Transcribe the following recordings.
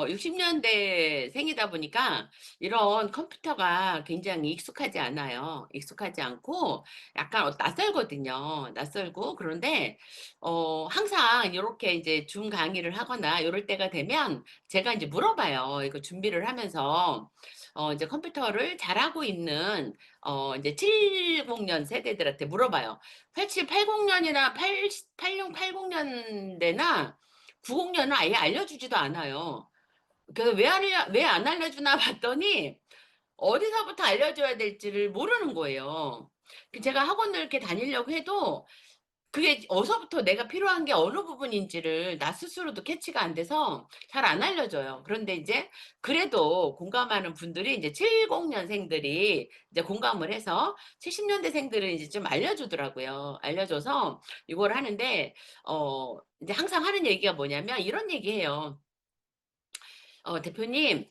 60년대 생이다 보니까 이런 컴퓨터가 굉장히 익숙하지 않아요. 익숙하지 않고 약간 낯설거든요. 낯설고 그런데 항상 이렇게 이제 줌 강의를 하거나 이럴 때가 되면 제가 이제 물어봐요. 이거 준비를 하면서 이제 컴퓨터를 잘하고 있는 이제 70년 세대들한테 물어봐요. 87, 80년이나 86, 80년대나 90년은 아예 알려주지도 않아요. 그래서 왜 안 알려주나 봤더니 어디서부터 알려줘야 될지를 모르는 거예요. 제가 학원을 이렇게 다니려고 해도 그게 어디서부터 내가 필요한 게 어느 부분인지를 나 스스로도 캐치가 안 돼서 잘 안 알려줘요. 그런데 이제 그래도 공감하는 분들이 이제 70년생들이 이제 공감을 해서 70년대생들은 이제 좀 알려주더라고요. 알려줘서 이걸 하는데, 이제 항상 하는 얘기가 뭐냐면 이런 얘기해요. 대표님,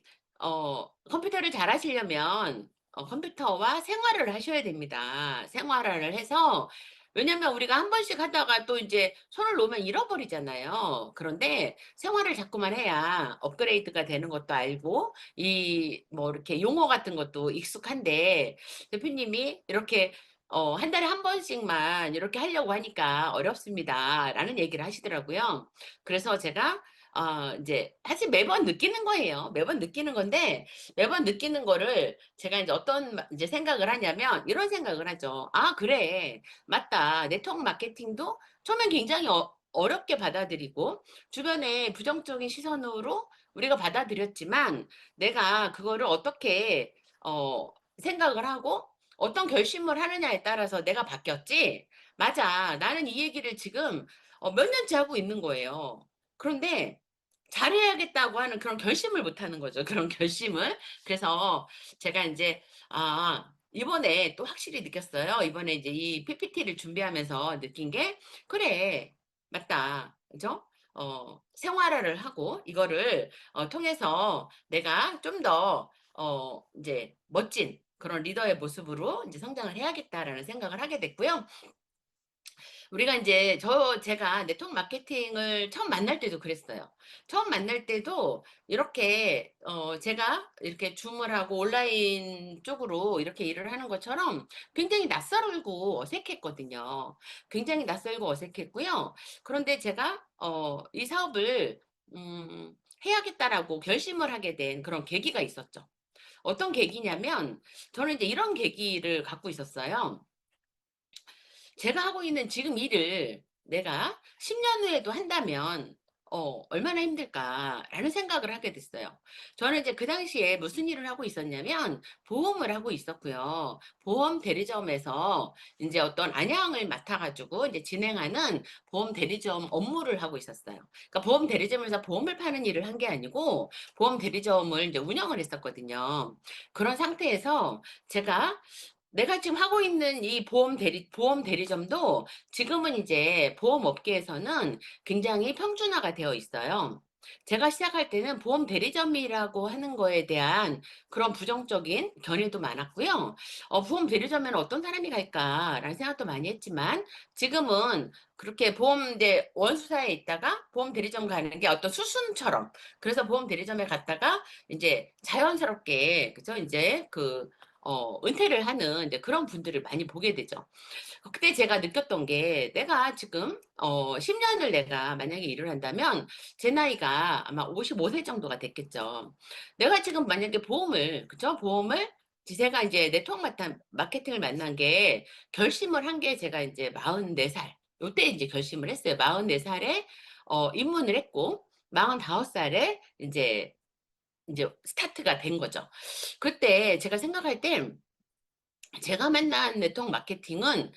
컴퓨터를 잘 하시려면 컴퓨터와 생활을 하셔야 됩니다. 생활을 해서, 왜냐면 우리가 한 번씩 하다가 또 이제 손을 놓으면 잃어버리잖아요. 그런데 생활을 자꾸만 해야 업그레이드가 되는 것도 알고, 뭐 이렇게 용어 같은 것도 익숙한데, 대표님이 이렇게 한 달에 한 번씩만 이렇게 하려고 하니까 어렵습니다. 라는 얘기를 하시더라고요. 그래서 제가 이제 사실 매번 느끼는 거예요. 매번 느끼는 건데 매번 느끼는 거를 제가 이제 어떤 이제 생각을 하냐면 이런 생각을 하죠. 아, 그래. 맞다. 네트워크 마케팅도 처음엔 굉장히 어렵게 받아들이고 주변에 부정적인 시선으로 우리가 받아들였지만 내가 그거를 어떻게 생각을 하고 어떤 결심을 하느냐에 따라서 내가 바뀌었지. 맞아. 나는 이 얘기를 지금 몇 년째 하고 있는 거예요. 그런데 잘해야겠다고 하는 그런 결심을 못 하는 거죠. 그런 결심을. 그래서 제가 이제, 이번에 또 확실히 느꼈어요. 이번에 이제 이 PPT를 준비하면서 느낀 게, 그래, 맞다. 그죠? 생활화를 하고, 이거를 통해서 내가 좀 더, 이제 멋진 그런 리더의 모습으로 이제 성장을 해야겠다라는 생각을 하게 됐고요. 우리가 이제 제가 네트워크 마케팅을 처음 만날 때도 그랬어요. 처음 만날 때도 이렇게 제가 이렇게 줌을 하고 온라인 쪽으로 이렇게 일을 하는 것처럼 굉장히 낯설고 어색했거든요. 굉장히 낯설고 어색했고요. 그런데 제가 이 사업을 해야겠다라고 결심을 하게 된 그런 계기가 있었죠. 어떤 계기냐면 저는 이제 이런 계기를 갖고 있었어요. 제가 하고 있는 지금 일을 내가 10년 후에도 한다면 얼마나 힘들까라는 생각을 하게 됐어요. 저는 이제 그 당시에 무슨 일을 하고 있었냐면 보험을 하고 있었고요. 보험 대리점에서 이제 어떤 안양을 맡아가지고 이제 진행하는 보험 대리점 업무를 하고 있었어요. 그러니까 보험 대리점에서 보험을 파는 일을 한 게 아니고 보험 대리점을 이제 운영을 했었거든요. 그런 상태에서 제가 내가 지금 하고 있는 이 보험 대리점도 지금은 이제 보험 업계에서는 굉장히 평준화가 되어 있어요. 제가 시작할 때는 보험 대리점이라고 하는 거에 대한 그런 부정적인 견해도 많았고요. 보험 대리점에는 어떤 사람이 갈까라는 생각도 많이 했지만 지금은 그렇게 보험대 원수사에 있다가 보험 대리점 가는 게 어떤 수순처럼 그래서 보험 대리점에 갔다가 이제 자연스럽게 그죠? 이제 은퇴를 하는 이제 그런 분들을 많이 보게 되죠. 그때 제가 느꼈던 게 내가 지금 10년을 내가 만약에 일을 한다면 제 나이가 아마 55세 정도가 됐겠죠. 내가 지금 만약에 그죠? 제가 이제 네트워크 마케팅을 만난 게 결심을 한 게 제가 이제 44살. 요때 이제 결심을 했어요. 44살에 입문을 했고 45살에 이제 스타트가 된 거죠. 그때 제가 생각할 때 제가 만난 네트워크 마케팅은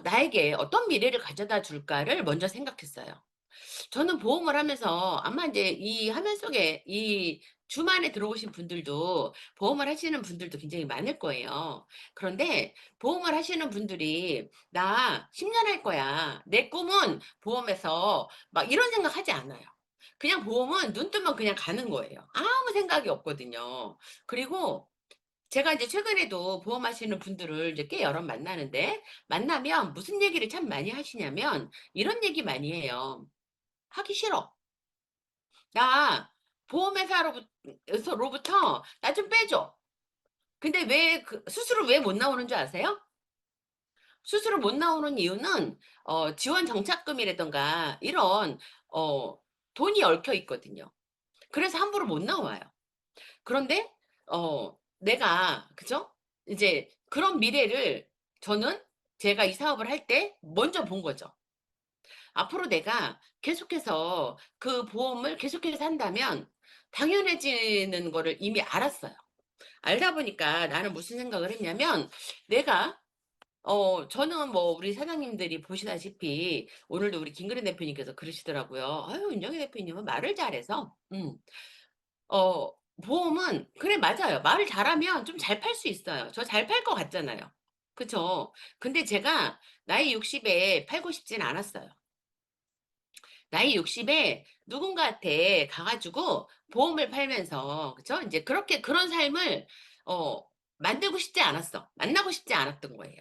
나에게 어떤 미래를 가져다 줄까를 먼저 생각했어요. 저는 보험을 하면서 아마 이제 이 화면 속에 이 줌 안에 들어오신 분들도 보험을 하시는 분들도 굉장히 많을 거예요. 그런데 보험을 하시는 분들이 나 10년 할 거야. 내 꿈은 보험에서 막 이런 생각 하지 않아요. 그냥 보험은 눈 뜨면 그냥 가는 거예요. 아무 생각이 없거든요. 그리고 제가 이제 최근에도 보험하시는 분들을 이제 꽤 여러 만나는데, 만나면 무슨 얘기를 참 많이 하시냐면, 이런 얘기 많이 해요. 하기 싫어. 나 보험회사로부터 "나 좀 빼줘." 근데 왜 그 수수료 왜 못 나오는 줄 아세요? 수수료 못 나오는 이유는 지원 정착금이라든가 이런 어 돈이 얽혀 있거든요. 그래서 함부로 못 나와요. 그런데 내가 그죠? 이제 그런 미래를 저는 제가 이 사업을 할 때 먼저 본 거죠. 앞으로 내가 계속해서 그 보험을 계속해서 한다면 당연해지는 거를 이미 알았어요. 알다 보니까 나는 무슨 생각을 했냐면 내가 저는 뭐 우리 사장님들이 보시다시피 오늘도 우리 김그린 대표님께서 그러시더라고요. "아유 윤정희 대표님은 말을 잘해서" 어 보험은 그래 맞아요. 말을 잘하면 좀 잘 팔 수 있어요. 저 잘 팔 것 같잖아요. 그쵸? 근데 제가 나이 60에 팔고 싶진 않았어요. 나이 60에 누군가한테 가 가지고 보험을 팔면서 그쵸? 인제 그렇게 그런 삶을 어 만들고 싶지 않았어. 만나고 싶지 않았던 거예요.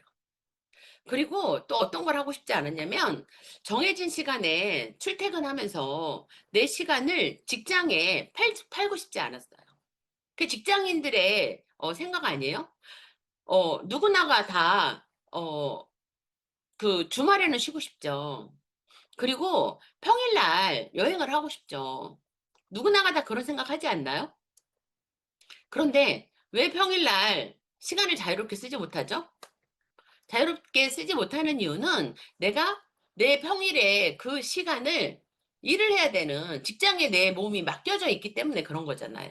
그리고 또 어떤 걸 하고 싶지 않았냐면 정해진 시간에 출퇴근하면서 내 시간을 직장에 팔고 싶지 않았어요. 그 직장인들의 생각 아니에요? 누구나가 다 그 주말에는 쉬고 싶죠. 그리고 평일날 여행을 하고 싶죠. 누구나가 다 그런 생각하지 않나요? 그런데 왜 평일날 시간을 자유롭게 쓰지 못하죠? 자유롭게 쓰지 못하는 이유는 내가 내 평일에 그 시간을 일을 해야 되는 직장에 내 몸이 맡겨져 있기 때문에 그런 거잖아요.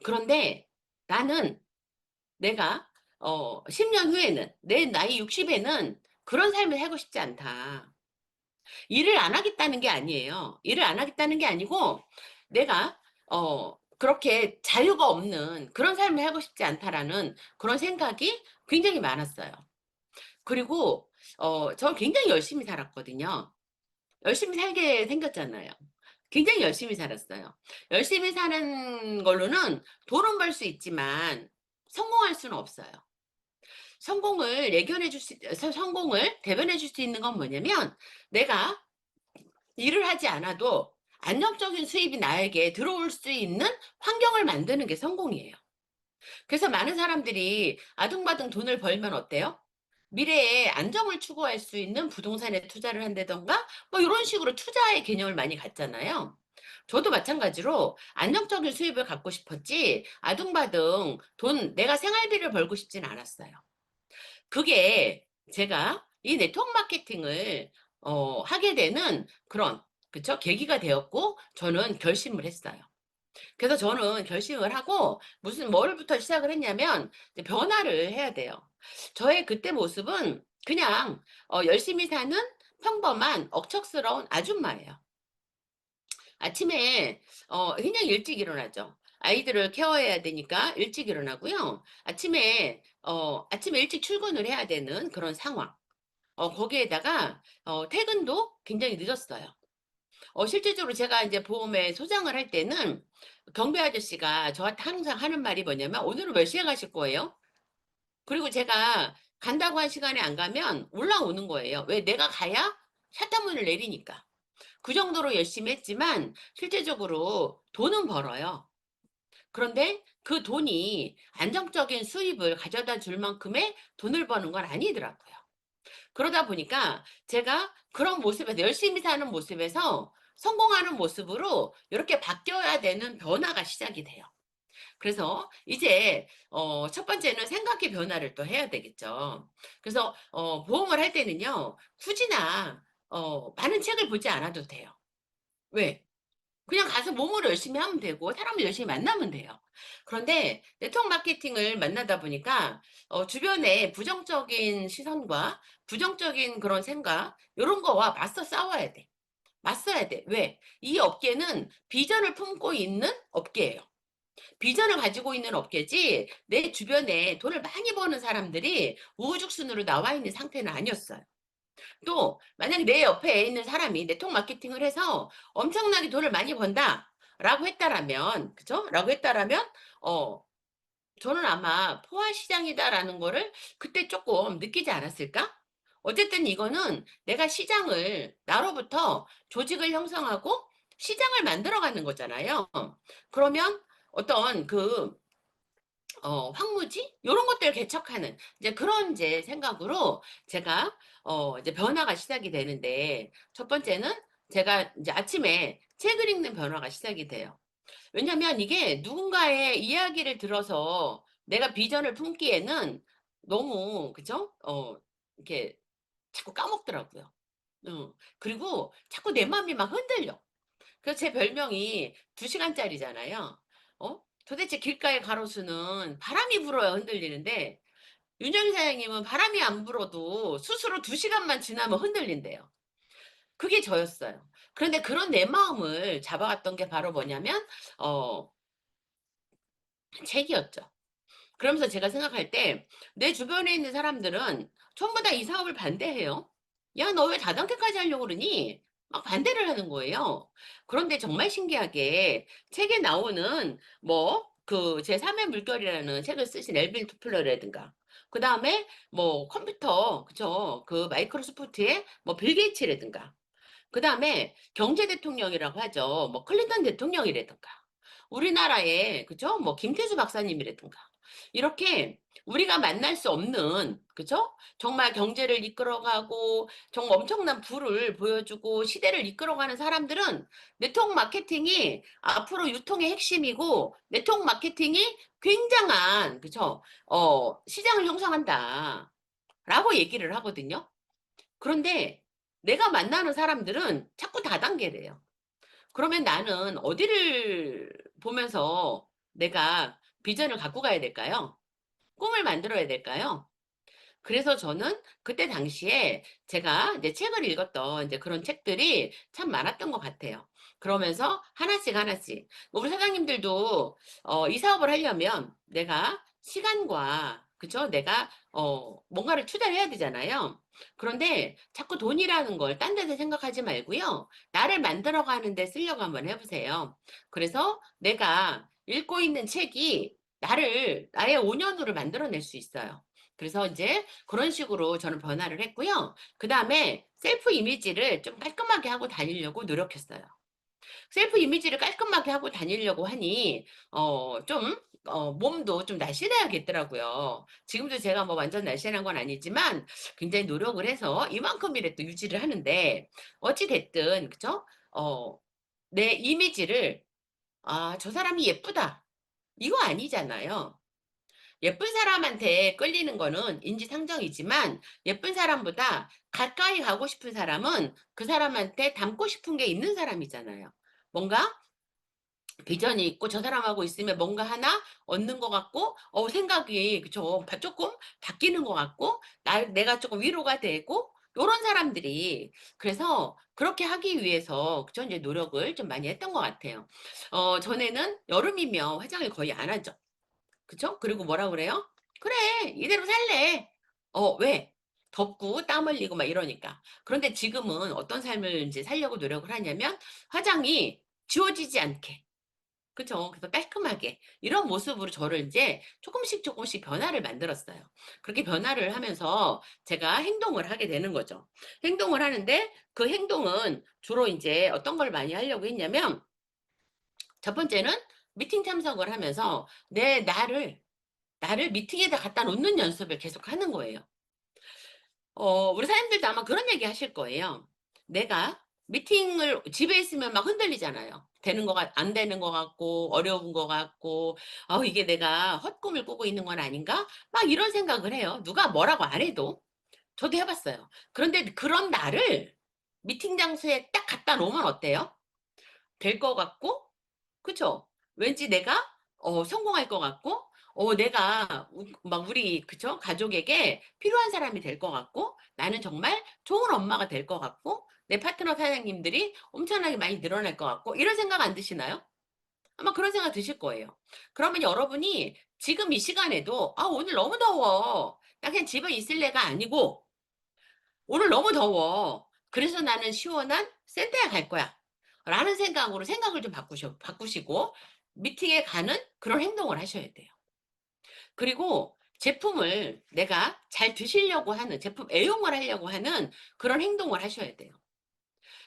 그런데 나는 내가 10년 후에는 내 나이 60 에는 그런 삶을 살고 싶지 않다. 일을 안 하겠다는 게 아니에요. 일을 안 하겠다는 게 아니고 내가 그렇게 자유가 없는 그런 삶을 살고 싶지 않다라는 그런 생각이 굉장히 많았어요. 그리고 저 굉장히 열심히 살았거든요. 열심히 살게 생겼잖아요. 굉장히 열심히 살았어요. 열심히 사는 걸로는 돈은 벌 수 있지만 성공할 수는 없어요. 성공을 예견해 줄 수 성공을 대변해 줄 수 있는 건 뭐냐면 내가 일을 하지 않아도 안정적인 수입이 나에게 들어올 수 있는 환경을 만드는 게 성공이에요. 그래서 많은 사람들이 아등바등 돈을 벌면 어때요? 미래에 안정을 추구할 수 있는 부동산에 투자를 한다든가 뭐 요런 식으로 투자의 개념을 많이 갖잖아요. 저도 마찬가지로 안정적인 수입을 갖고 싶었지 아등바등 돈 내가 생활비를 벌고 싶진 않았어요. 그게 제가 이 네트워크 마케팅을 하게 되는 그런 그쵸? 계기가 되었고 저는 결심을 했어요. 그래서 저는 결심을 하고 무슨 뭐를부터 시작을 했냐면 이제 변화를 해야 돼요. 저의 그때 모습은 그냥 열심히 사는 평범한 억척스러운 아줌마예요. 아침에 굉장히 일찍 일어나죠. 아이들을 케어해야 되니까 일찍 일어나고요. 아침에 일찍 출근을 해야 되는 그런 상황. 거기에다가 퇴근도 굉장히 늦었어요. 실질적으로 제가 인제 보험에 소장을 할 때는 경비 아저씨가 저한테 항상 하는 말이 뭐냐면 "오늘은 몇 시에 가실 거예요?" 그리고 제가 간다고 한 시간에 안 가면 올라오는 거예요. 왜? 내가 가야 샷다문을 내리니까. 그 정도로 열심히 했지만 실제적으로 돈은 벌어요. 그런데 그 돈이 안정적인 수입을 가져다 줄 만큼의 돈을 버는 건 아니더라고요. 그러다 보니까 제가 그런 모습에서 열심히 사는 모습에서 성공하는 모습으로 요렇게 바뀌어야 되는 변화가 시작이 돼요. 그래서 이제 첫 번째는 생각의 변화를 또 해야 되겠죠. 그래서 보험을 할 때는요. 굳이나 많은 책을 보지 않아도 돼요. 왜? 그냥 가서 몸으로 열심히 하면 되고 사람을 열심히 만나면 돼요. 그런데 네트워크 마케팅을 만나다 보니까 주변에 부정적인 시선과 부정적인 그런 생각 요런 거와 맞서 싸워야 돼. 맞서야 돼. 왜? 이 업계는 비전을 품고 있는 업계예요. 비전을 가지고 있는 업계지 내 주변에 돈을 많이 버는 사람들이 우후죽순으로 나와 있는 상태는 아니었어요. 또 만약에 내 옆에 있는 사람이 네트워크 마케팅을 해서 엄청나게 돈을 많이 번다라고 했다라면 그죠? 라고 했다라면 어 저는 아마 '포화 시장이다.'라는 거를 그때 쪼끔 느끼지 않았을까? 어쨌든 이거는 내가 시장을 나로부터 조직을 형성하고 시장을 만들어 가는 거잖아요. 그러면 어떤 황무지 요런 것들 개척하는 이제 그런 이제 생각으로 제가 이제 변화가 시작이 되는데, 첫 번째는 제가 이제 아침에 책을 읽는 변화가 시작이 돼요. 왜냐면 이게 누군가의 이야기를 들어서 내가 비전을 품기에는 너무, 그죠? 이렇게 자꾸 까먹더라고요. 그리고 자꾸 내 마음이 막 흔들려. 그래서 제 별명이 2시간짜리잖아요. 도대체 길가의 가로수는 바람이 불어야 흔들리는데, 윤정희 사장님은 바람이 안 불어도 스스로 2시간만 지나면 흔들린대요. 그게 저였어요. 그런데 그런 내 마음을 잡아갔던 게 바로 뭐냐면 어 책이었죠. 그러면서 제가 생각할 때 내 주변에 있는 사람들은 전부 다 이 사업을 반대해요. "야, 너 왜 다단계까지 하려고 그러니?" 막 반대를 하는 거예요. 그런데 정말 신기하게 책에 나오는 제 3의 물결이라는 책을 쓰신 엘빈 토플러라든가, 그다음에 컴퓨터, 그죠? 마이크로소프트의 빌 게이츠라든가, 그다음에 경제 대통령이라고 하죠. 클린턴 대통령이라든가, 우리나라의, 그죠? 김태수 박사님이라든가, 이렇게 우리가 만날 수 없는, 그죠? 정말 경제를 이끌어가고 정말 엄청난 부를 보여주고 시대를 이끌어가는 사람들은 네트워크 마케팅이 앞으로 유통의 핵심이고, 네트워크 마케팅이 굉장한, 그죠? 시장을 형성한다라고 얘기를 하거든요. 그런데 내가 만나는 사람들은 자꾸 다단계래요. 그러면 나는 어디를 보면서 내가 비전을 갖고 가야 될까요? 꿈을 만들어야 될까요? 그래서 저는 그때 당시에 제가 이제 책을 읽었던 이제 그런 책들이 참 많았던 것 같아요. 그러면서 하나씩 하나씩 우리 사장님들도 이 사업을 하려면 내가 시간과, 그죠? 내가 뭔가를 투자를 해야 되잖아요. 그런데 자꾸 돈이라는 걸 딴 데서 생각하지 말고요. 나를 만들어 가는 데 쓰려고 한번 해 보세요. 그래서 내가 읽고 있는 책이 나의 5년후를 만들어낼 수 있어요. 그래서 이제 그런 식으로 저는 변화를 했고요. 그다음에 셀프 이미지를 좀 깔끔하게 하고 다니려고 노력했어요. 셀프 이미지를 깔끔하게 하고 다니려고 하니 몸도 좀 날씬해야겠더라고요. 지금도 제가 완전 날씬한 건 아니지만 굉장히 노력을 해서 이만큼이라도 유지를 하는데, 어찌 됐든, 그죠? 어 내 이미지를 '아, 저 사람이 예쁘다.' 이거 아니잖아요. 예쁜 사람한테 끌리는 거는 인지상정이지만, 예쁜 사람보다 가까이 가고 싶은 사람은 그 사람한테 닮고 싶은 게 있는 사람이잖아요. 뭔가 비전이 있고 저 사람하고 있으면 뭔가 하나 얻는 것 같고, 생각이, 그쵸, 조금 바뀌는 것 같고, 내가 조금 위로가 되고, 요런 사람들이. 그래서 그렇게 하기 위해서, 그쵸, 이제 노력을 좀 많이 했던 것 같아요. 전에는 여름이면 화장을 거의 안 하죠. 그쵸? 그리고 뭐라 그래요? "그래, 이대로 살래." 왜? 덥고 땀 흘리고 막 이러니까. 그런데 지금은 어떤 삶을 인제 살려고 노력을 하냐면, 화장이 지워지지 않게, 그죠? 그래서 깔끔하게 이런 모습으로 저를 인제 쪼끔씩 쪼끔씩 변화를 만들었어요. 그렇게 변화를 하면서 제가 행동을 하게 되는 거죠. 행동을 하는데, 그 행동은 주로 인제 어떤 걸 많이 하려고 했냐면, 첫 번째는 미팅 참석을 하면서 나를 미팅에다 갖다 놓는 연습을 계속하는 거예요. 우리 사장님들도 아마 그런 얘기 하실 거예요. 내가 미팅을 집에 있으면 막 흔들리잖아요. 되는 거 안 되는 것 같고 어려운 것 같고, '이게 내가 헛꿈을 꾸고 있는 건 아닌가?' 막 이런 생각을 해요, 누가 뭐라고 안 해도. 저도 해 봤어요. 그런데 그런 나를 미팅 장소에 딱 갖다 놓으면 어때요? 될 것 같고, 그쵸? 왠지 내가 성공할 것 같고, 내가 우리, 그쵸, 가족에게 필요한 사람이 될 것 같고, 나는 정말 좋은 엄마가 될 것 같고, 내 파트너 사장님들이 엄청나게 많이 늘어날 것 같고, 이런 생각 안 드시나요? 아마 그런 생각 드실 거예요. 그러면 여러분이 지금 이 시간에도 '아, 오늘 너무 더워. 나 그냥 집에 있을래.'가 아니고, '오늘 너무 더워. 그래서 나는 시원한 센터에 갈 거야.' 라는 생각으로 생각을 좀 바꾸시고 미팅에 가는 그런 행동을 하셔야 돼요. 그리고 제품을 내가 잘 드시려고 하는, 제품 애용을 하려고 하는 그런 행동을 하셔야 돼요.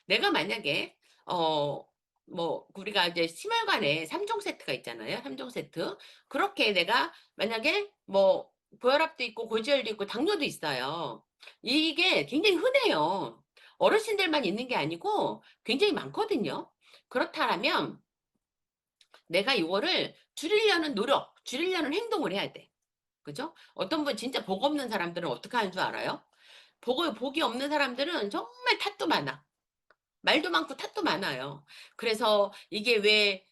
내가 만약에 어 뭐 우리가 이제 심혈관에 3종 세트가 있잖아요. 3종 세트. 그렇게 내가 만약에 뭐 고혈압도 있고 고지혈도 있고 당뇨도 있어요. 이게 굉장히 흔해요. 어르신들만 있는 게 아니고 굉장히 많거든요. 그렇다면 내가 이거를 줄이려는 노력, 줄이려는 행동을 해야 돼. 그죠? 어떤 분 진짜 복 없는 사람들은 어떻게 하는 줄 알아요? 복이 없는 사람들은 정말 탓도 많아. 말도 많고 탓도 많아요. 그래서 이게 왜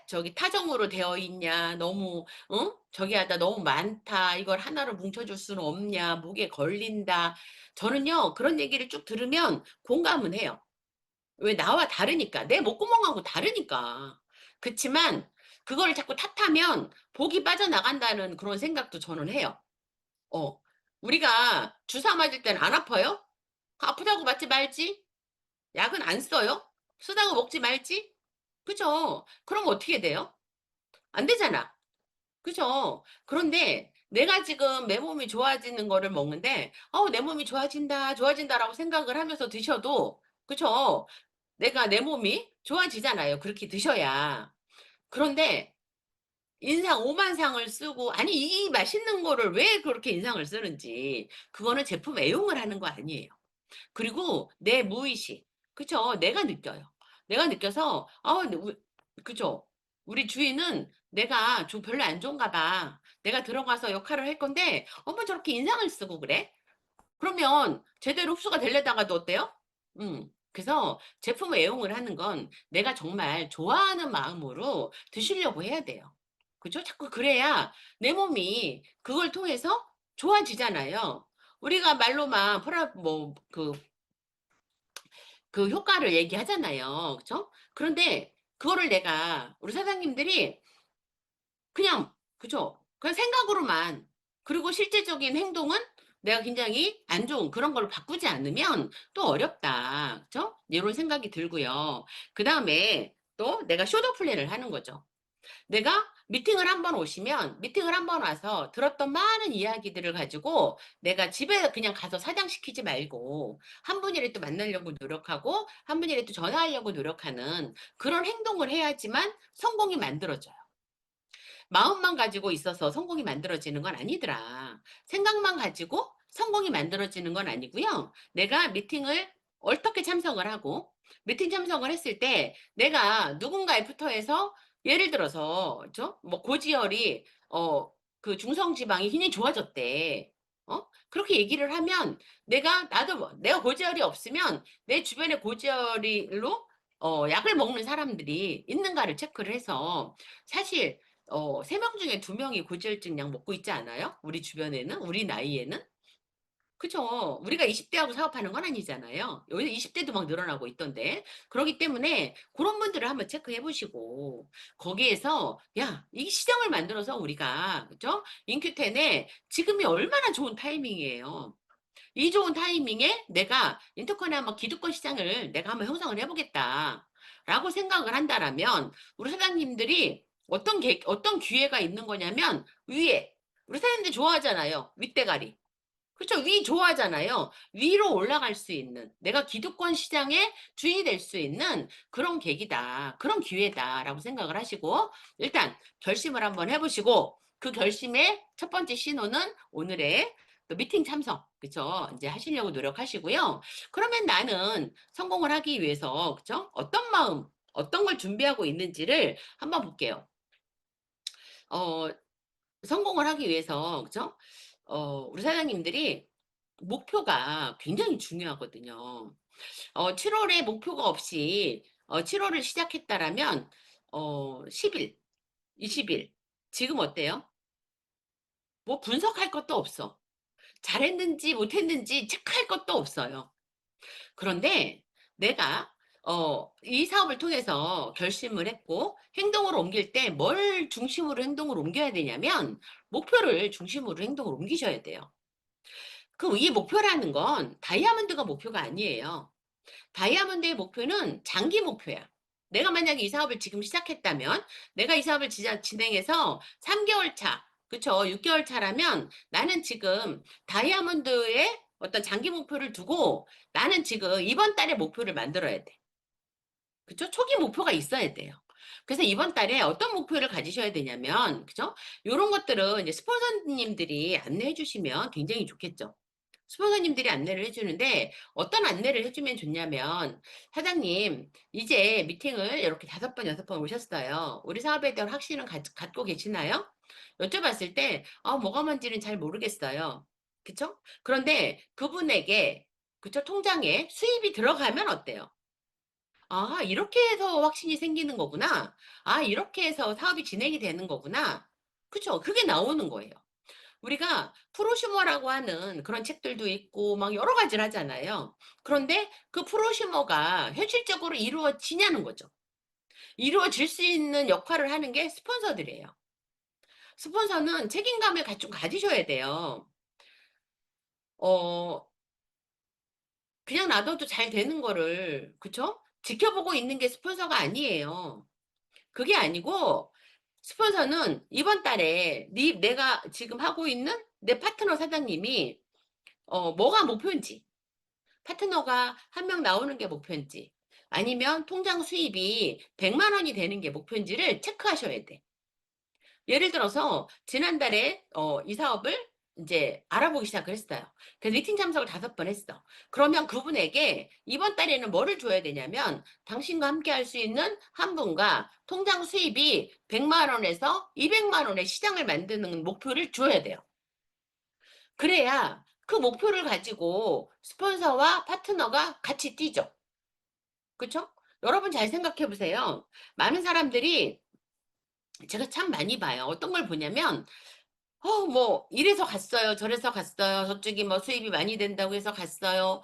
저기 타정으로 되어 있냐, 너무 저기 하다 너무 많다, 이걸 하나로 뭉쳐줄 수는 없냐, 목에 걸린다. 저는요 그런 얘기를 쭉 들으면 공감은 해요. 왜 나와 다르니까. 내 목구멍하고 다르니까. 그치만 그걸 자꾸 탓하면 복이 빠져나간다는 그런 생각도 저는 해요. 어. 우리가 주사 맞을 땐 안 아파요? 아프다고 맞지 말지. 약은 안 써요? 쓰다가 먹지 말지. 그죠? 그럼 어떻게 돼요? 안 되잖아. 그죠? 그런데 내가 지금 내 몸이 좋아지는 거를 먹는데 내 몸이 좋아진다, 좋아진다라고 생각을 하면서 드셔도 그죠? 내가 내 몸이 좋아지잖아요. 그렇게 드셔야. 그런데 인상 오만상을 쓰고 아니 이 맛있는 거를 왜 그렇게 인상을 쓰는지 그거는 제품 애용을 하는 거 아니에요. 그리고 내 무의식. 그쵸. 내가 느껴요. 내가 느껴서 그죠. 우리 주인은 내가 좀 별로 안 좋은가 봐. 내가 들어가서 역할을 할 건데 저렇게 인상을 쓰고 그래? 그러면 제대로 흡수가 되려다가도 어때요? 그래서 제품을 애용을 하는 건 내가 정말 좋아하는 마음으로 드시려고 해야 돼요. 그죠? 자꾸 그래야 내 몸이 그걸 통해서 좋아지잖아요. 우리가 말로만 그 효과를 얘기하잖아요. 그죠? 그런데 그거를 내가 우리 사장님들이 그냥 그죠? 그냥 생각으로만 그리고 실제적인 행동은 내가 굉장히 안 좋은 그런 걸 바꾸지 않으면 또 어렵다. 그죠? 이런 생각이 들고요. 그다음에 또 내가 쇼도 플랜을 하는 거죠. 내가 미팅을 한번 오시면 미팅을 한번 와서 들었던 많은 이야기들을 가지고 내가 집에 그냥 가서 사장시키지 말고 한 분이라도 만나려고 노력하고 한 분이라도 전화하려고 노력하는 그런 행동을 해야지만 성공이 만들어져요. 마음만 가지고 있어서 성공이 만들어지는 건 아니더라. 생각만 가지고 성공이 만들어지는 건 아니고요. 내가 미팅을 어떻게 참석을 하고 미팅 참석을 했을 때 내가 누군가에 붙어해서 예를 들어서 뭐 고지혈이 그 중성 지방이 굉장히 좋아졌대. 그렇게 얘기를 하면 나도 내가 고지혈이 없으면 내 주변에 고지혈이로 약을 먹는 사람들이 있는가를 체크를 해서 사실 3명 중에 2 명이 고지혈증 약 먹고 있지 않아요? 우리 주변에는? 우리 나이에는? 그죠. 우리가 20 대하고 사업하는 건 아니잖아요. 여기서 20 대도 막 늘어나고 있던데. 그러기 때문에 그런 분들을 한번 체크해 보시고 거기에서 야, 이 시장을 만들어서 우리가 그죠? 인큐텐에 지금이 얼마나 좋은 타이밍이에요. 이 좋은 타이밍에 내가 인터컨에 한번 기득권 시장을 내가 한번 형성을 해보겠다라고 생각을 한다라면 우리 사장님들이 어떤 기회가 있는 거냐면 위에 우리 사장님들 좋아하잖아요. 윗대가리. 그렇죠. 위 좋아하잖아요. 위로 올라갈 수 있는 내가 기득권 시장의 주인이 될 수 있는 그런 계기다. 그런 기회다라고 생각을 하시고 일단 결심을 한번 해보시고 그 결심의 첫 번째 신호는 오늘의 또 미팅 참석. 그쵸? 이제 하시려고 노력하시고요. 그러면 나는 성공을 하기 위해서 그쵸? 어떤 마음, 어떤 걸 준비하고 있는지를 한번 볼게요. 어, 성공을 하기 위해서 그쵸? 우리 사장님들이 목표가 굉장히 중요하거든요. 7월에 목표가 없이 7월을 시작했다라면 10일, 20일 지금 어때요? 뭐 분석할 것도 없어. 잘했는지 못했는지 체크할 것도 없어요. 그런데 내가 이 사업을 통해서 결심을 했고 행동으로 옮길 때 뭘 중심으로 행동으로 옮겨야 되냐면 목표를 중심으로 행동으로 옮기셔야 돼요. 그럼 이 목표라는 건 다이아몬드가 목표가 아니에요. 다이아몬드의 목표는 장기 목표야. 내가 만약에 이 사업을 지금 시작했다면 내가 이 사업을 진행해서 3개월 차, 그쵸? 6개월 차라면 나는 지금 다이아몬드의 어떤 장기 목표를 두고 나는 지금 이번 달에 목표를 만들어야 돼. 그쵸? 초기 목표가 있어야 돼요. 그래서 이번 달에 어떤 목표를 가지셔야 되냐면, 그죠? 요런 것들은 이제 스폰서님들이 안내해 주시면 굉장히 좋겠죠. 스폰서님들이 안내를 해 주는데 어떤 안내를 해 주면 좋냐면 "사장님 이제 미팅을 이렇게 5번 6번 오셨어요. 우리 사업에 대한 확신은 갖고 계시나요?" 여쭤봤을 때 뭐가 뭔지는 잘 모르겠어요. 그쵸? 그런데 그분에게 그쵸? 통장에 수입이 들어가면 어때요? '아 이렇게 해서 확신이 생기는 거구나. 아 이렇게 해서 사업이 진행이 되는 거구나.' 그쵸? 그게 나오는 거예요. 우리가 프로슈머라고 하는 그런 책들도 있고 막 여러 가지를 하잖아요. 그런데 그 프로슈머가 현실적으로 이루어지냐는 거죠. 이루어질 수 있는 역할을 하는 게 스폰서들이에요. 스폰서는 책임감을 좀 가지셔야 돼요. 어 그냥 놔둬도 잘 되는 거를 그쵸? 지켜보고 있는 게 스폰서가 아니에요. 그게 아니고 스폰서는 이번 달에 내가 지금 하고 있는 내 파트너 사장님이 뭐가 목표인지, 파트너가 한 명 나오는 게 목표인지, 아니면 통장 수입이 100만 원이 되는 게 목표인지를 체크하셔야 돼. 예를 들어서 지난달에 이 사업을 인제 알아보기 시작을 했어요. 그래서 미팅 참석을 5번 했어. 그러면 그분에게 이번 달에는 뭐를 줘야 되냐면 당신과 함께 할 수 있는 한 분과 통장 수입이 100만 원에서 200만 원의 시장을 만드는 목표를 줘야 돼요. 그래야 그 목표를 가지고 스폰서와 파트너가 같이 뛰죠. 그쵸? 여러분 잘 생각해 보세요. 많은 사람들이 제가 참 많이 봐요. 어떤 걸 보냐면 뭐 이래서 갔어요. 저래서 갔어요. 저쪽이 뭐 수입이 많이 된다고 해서 갔어요.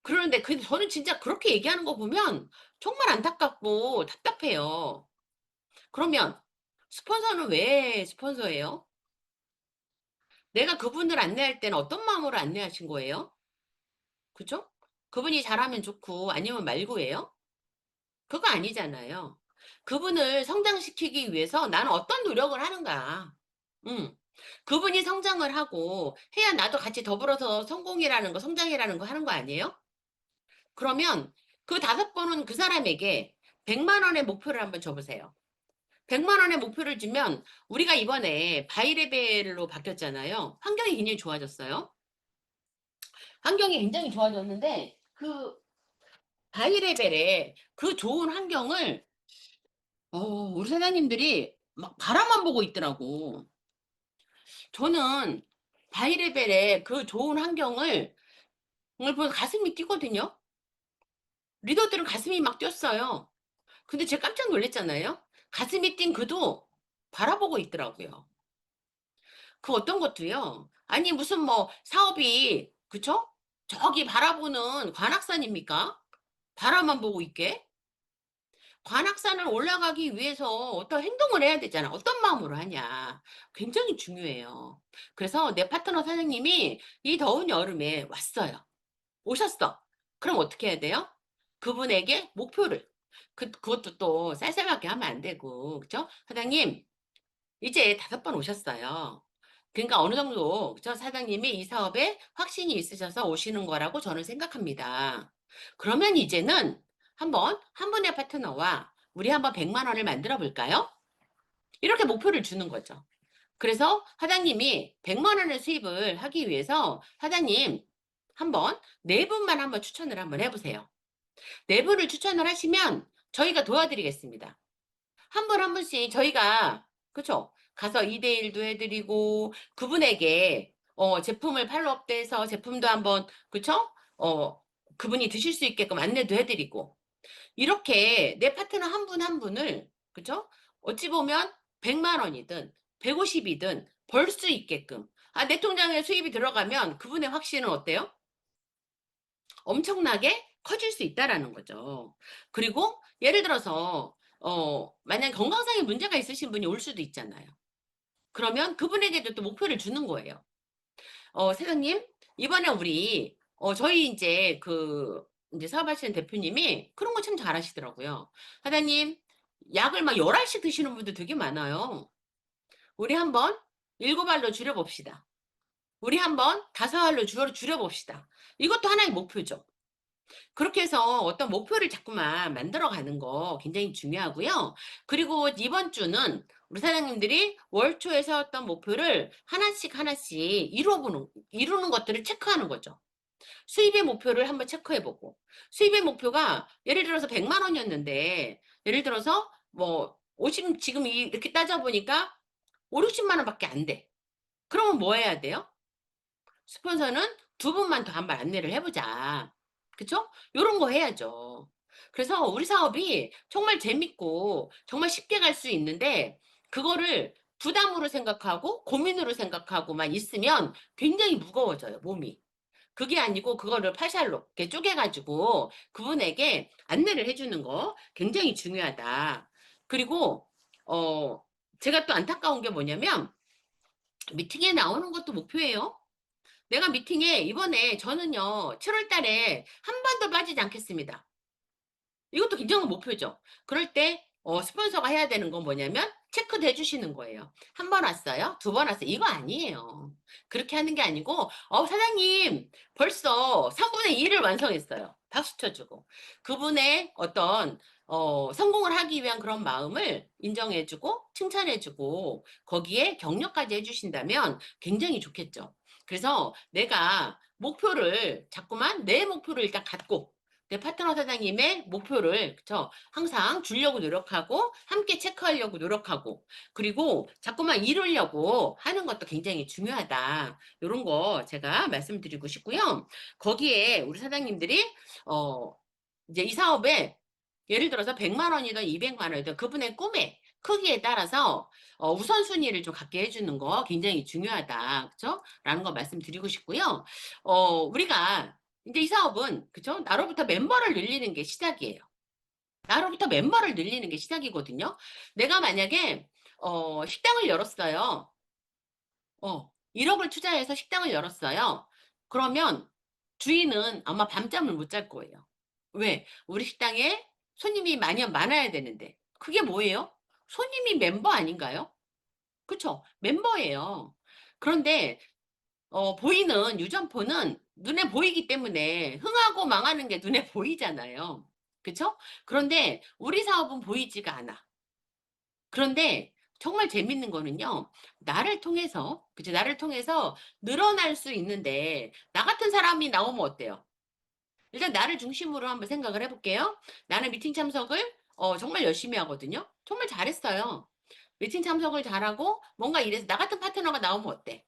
그러는데 저는 진짜 그렇게 얘기하는 거 보면 정말 안타깝고 답답해요. 그러면 스폰서는 왜 스폰서예요? 내가 그분을 안내할 때는 어떤 마음으로 안내하신 거예요? 그죠? 그분이 잘하면 좋고 아니면 말고예요? 그거 아니잖아요. 그분을 성장시키기 위해서 나는 어떤 노력을 하는가. 음. 그분이 성장을 하고 해야 나도 같이 더불어서 성공이라는 거, 성장이라는 거 하는 거 아니에요? 그러면 그 5번은 그 사람에게 100만 원의 목표를 한번 줘 보세요. 100만 원의 목표를 주면 우리가 이번에 바이레벨로 바뀌었잖아요. 환경이 굉장히 좋아졌어요. 환경이 굉장히 좋아졌는데 그 바이레벨의 그 좋은 환경을 우리 사장님들이 막 바라만 보고 있더라고. 저는 바이레벨의 그 좋은 환경을 을 보고 가슴이 뛰거든요. 리더들은 가슴이 막 뛰었어요. 근데 제가 깜짝 놀랐잖아요. 가슴이 뛴 그도 바라보고 있더라고요. 그 어떤 것도요. 아니 무슨 뭐 사업이 그쵸? 저기 바라보는 관악산입니까? 바라만 보고 있게? 관악산을 올라가기 위해서 어떤 행동을 해야 되잖아. 어떤 마음으로 하냐. 굉장히 중요해요. 그래서 내 파트너 사장님이 이 더운 여름에 왔어요. 오셨어. 그럼 어떻게 해야 돼요? 그분에게 목표를 그것도 또 쌀쌀하게 하면 안 되고 그죠? "사장님 이제 5번 오셨어요. 그러니까 어느 정도 그죠? 사장님이 이 사업에 확신이 있으셔서 오시는 거라고 저는 생각합니다. 그러면 이제는 한번 한 분의 파트너와 우리 한번 100만 원을 만들어 볼까요?" 이렇게 목표를 주는 거죠. 그래서 사장님이 100만 원의 수입을 하기 위해서 "사장님 한번 4 분만 한번 추천을 한번 해 보세요. 4 분을 추천을 하시면 저희가 도와드리겠습니다." 한 분 한 분씩 저희가 그쵸? 가서 2대1도 해 드리고 그분에게 제품을 팔로업돼서 제품도 한번 그쵸? 어 그분이 드실 수 있게끔 안내도 해 드리고 이렇게 내 파트너 한 분 한 분을 그죠? 어찌 보면 100만 원이든 150 이든 벌 수 있게끔 내 통장에 수입이 들어가면 그분의 확신은 어때요? 엄청나게 커질 수 있다라는 거죠. 그리고 예를 들어서 만약 건강상의 문제가 있으신 분이 올 수도 있잖아요. 그러면 그분에게도 또 목표를 주는 거예요. "사장님 이번에 우리" 저희 인제 인제 사업하시는 대표님이 그런 거 참 잘하시더라고요. "사장님 약을 막 10 알씩 드시는 분들 되게 많아요. 우리 한번 7 알로 줄여 봅시다. 우리 한번 5 알로 줄여 봅시다." 이것도 하나의 목표죠. 그렇게 해서 어떤 목표를 자꾸만 만들어 가는 거 굉장히 중요하고요. 그리고 이번 주는 우리 사장님들이 월 초에 세웠던 목표를 하나씩 하나씩 이루는 것들을 체크하는 거죠. 수입의 목표를 한번 체크해 보고, 수입의 목표가 예를 들어서 100만 원이었는데, 예를 들어서 뭐 50, 지금 이렇게 따져 보니까 5, 60만 원밖에 안 돼. 그러면 뭐 해야 돼요? 스폰서는 두 분만 더 한번 안내를 해 보자. 그쵸? 요런 거 해야죠. 그래서 우리 사업이 정말 재밌고 정말 쉽게 갈 수 있는데, 그거를 부담으로 생각하고 고민으로 생각하고만 있으면 굉장히 무거워져요, 몸이. 그게 아니고 그거를 파샬로 이렇게 쪼개 가지고 그분에게 안내를 해 주는 거 굉장히 중요하다. 그리고 어 제가 또 안타까운 게 뭐냐면, 미팅에 나오는 것도 목표예요. 내가 미팅에 이번에 저는요 7월 달에 한 번도 빠지지 않겠습니다. 이것도 굉장한 목표죠. 그럴 때 스폰서가 해야 되는 건 뭐냐면 체크도 해 주시는 거예요. 한 번 왔어요? 두 번 왔어요? 이거 아니에요. 그렇게 하는 게 아니고 사장님 벌써 3분의 1을 완성했어요." 박수 쳐 주고. 그분의 어떤 성공을 하기 위한 그런 마음을 인정해 주고 칭찬해 주고 거기에 격려까지 해 주신다면 굉장히 좋겠죠. 그래서 내가 목표를 자꾸만 내 목표를 일단 갖고, 내 파트너 사장님의 목표를, 그쵸, 항상 주려고 노력하고 함께 체크하려고 노력하고, 그리고 자꾸만 이루려고 하는 것도 굉장히 중요하다. 요런 거 제가 말씀드리고 싶고요. 거기에 우리 사장님들이 어 이제 이 사업에 예를 들어서 100만 원이든 200만 원이든 그분의 꿈의 크기에 따라서 우선순위를 좀 갖게 해 주는 거 굉장히 중요하다. 그쵸? 라는 거 말씀드리고 싶고요. 우리가 인제 이 사업은, 그쵸, 나로부터 멤버를 늘리는 게 시작이에요. 나로부터 멤버를 늘리는 게 시작이거든요. 내가 만약에 식당을 열었어요. 1억을 투자해서 식당을 열었어요. 그러면 주인은 아마 밤잠을 못 잘 거예요. 왜? 우리 식당에 손님이 많아야 되는데. 그게 뭐예요? 손님이 멤버 아닌가요? 그쵸? 멤버예요. 그런데 보이는 유점포는 눈에 보이기 때문에 흥하고 망하는 게 눈에 보이잖아요. 그쵸? 그런데 우리 사업은 보이지가 않아. 그런데 정말 재밌는 거는요, 나를 통해서, 그죠? 나를 통해서 늘어날 수 있는데, 나 같은 사람이 나오면 어때요? 일단 나를 중심으로 한번 생각을 해 볼게요. 나는 미팅 참석을 정말 열심히 하거든요. 정말 잘했어요. 미팅 참석을 잘하고 뭔가 이래서 나 같은 파트너가 나오면 어때?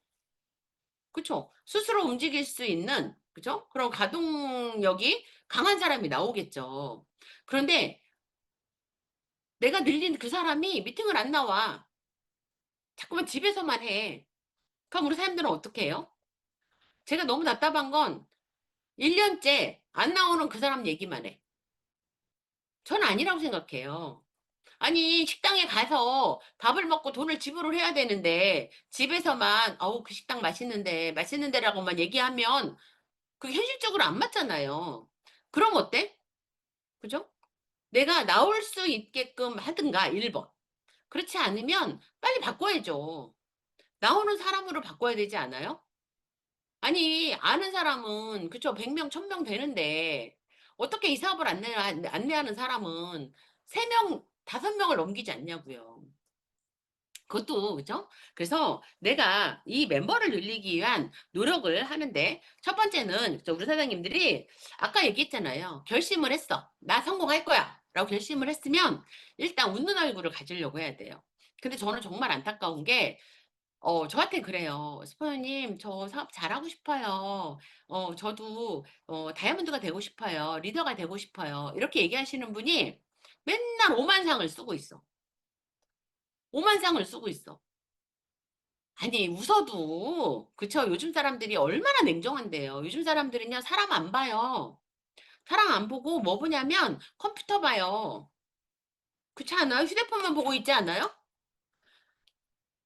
그쵸? 스스로 움직일 수 있는, 그죠? 그런 가동력이 강한 사람이 나오겠죠. 그런데 내가 늘린 그 사람이 미팅을 안 나와. 자꾸만 집에서만 해. 그럼 우리 사람들은 어떻게 해요? 제가 너무 답답한 건 1 년째 안 나오는 그 사람 얘기만 해. 저는 아니라고 생각해요. 아니 식당에 가서 밥을 먹고 돈을 지불을 해야 되는데 집에서만 "어우 그 식당 맛있는데, 맛있는데."라고만 얘기하면 그게 현실적으로 안 맞잖아요. 그럼 어때? 그죠? 내가 나올 수 있게끔 하든가 1 번. 그렇지 않으면 빨리 바꿔야죠. 나오는 사람으로 바꿔야 되지 않아요? 아니 아는 사람은, 그쵸, 100 명, 1000명 되는데 어떻게 이 사업을 안내하는 사람은 3 명, 5 명을 넘기지 않냐고요. 그것도, 그죠? 그래서 내가 이 멤버를 늘리기 위한 노력을 하는데, 첫 번째는 우리 사장님들이 아까 얘기했잖아요. "결심을 했어. 나 성공할 거야."라고 결심을 했으면 일단 웃는 얼굴을 가지려고 해야 돼요. 근데 저는 정말 안타까운 게 저한테 그래요. "스포너님 저 사업 잘하고 싶어요. 저도 다이아몬드가 되고 싶어요. 리더가 되고 싶어요." 이렇게 얘기하시는 분이 맨날 오만상을 쓰고 있어. 오만상을 쓰고 있어. 아니 웃어도, 그쵸, 요즘 사람들이 얼마나 냉정한데요. 요즘 사람들은요 사람 안 봐요. 사람 안 보고 뭐 보냐면 컴퓨터 봐요. 그렇지 않아요? 휴대폰만 보고 있지 않아요?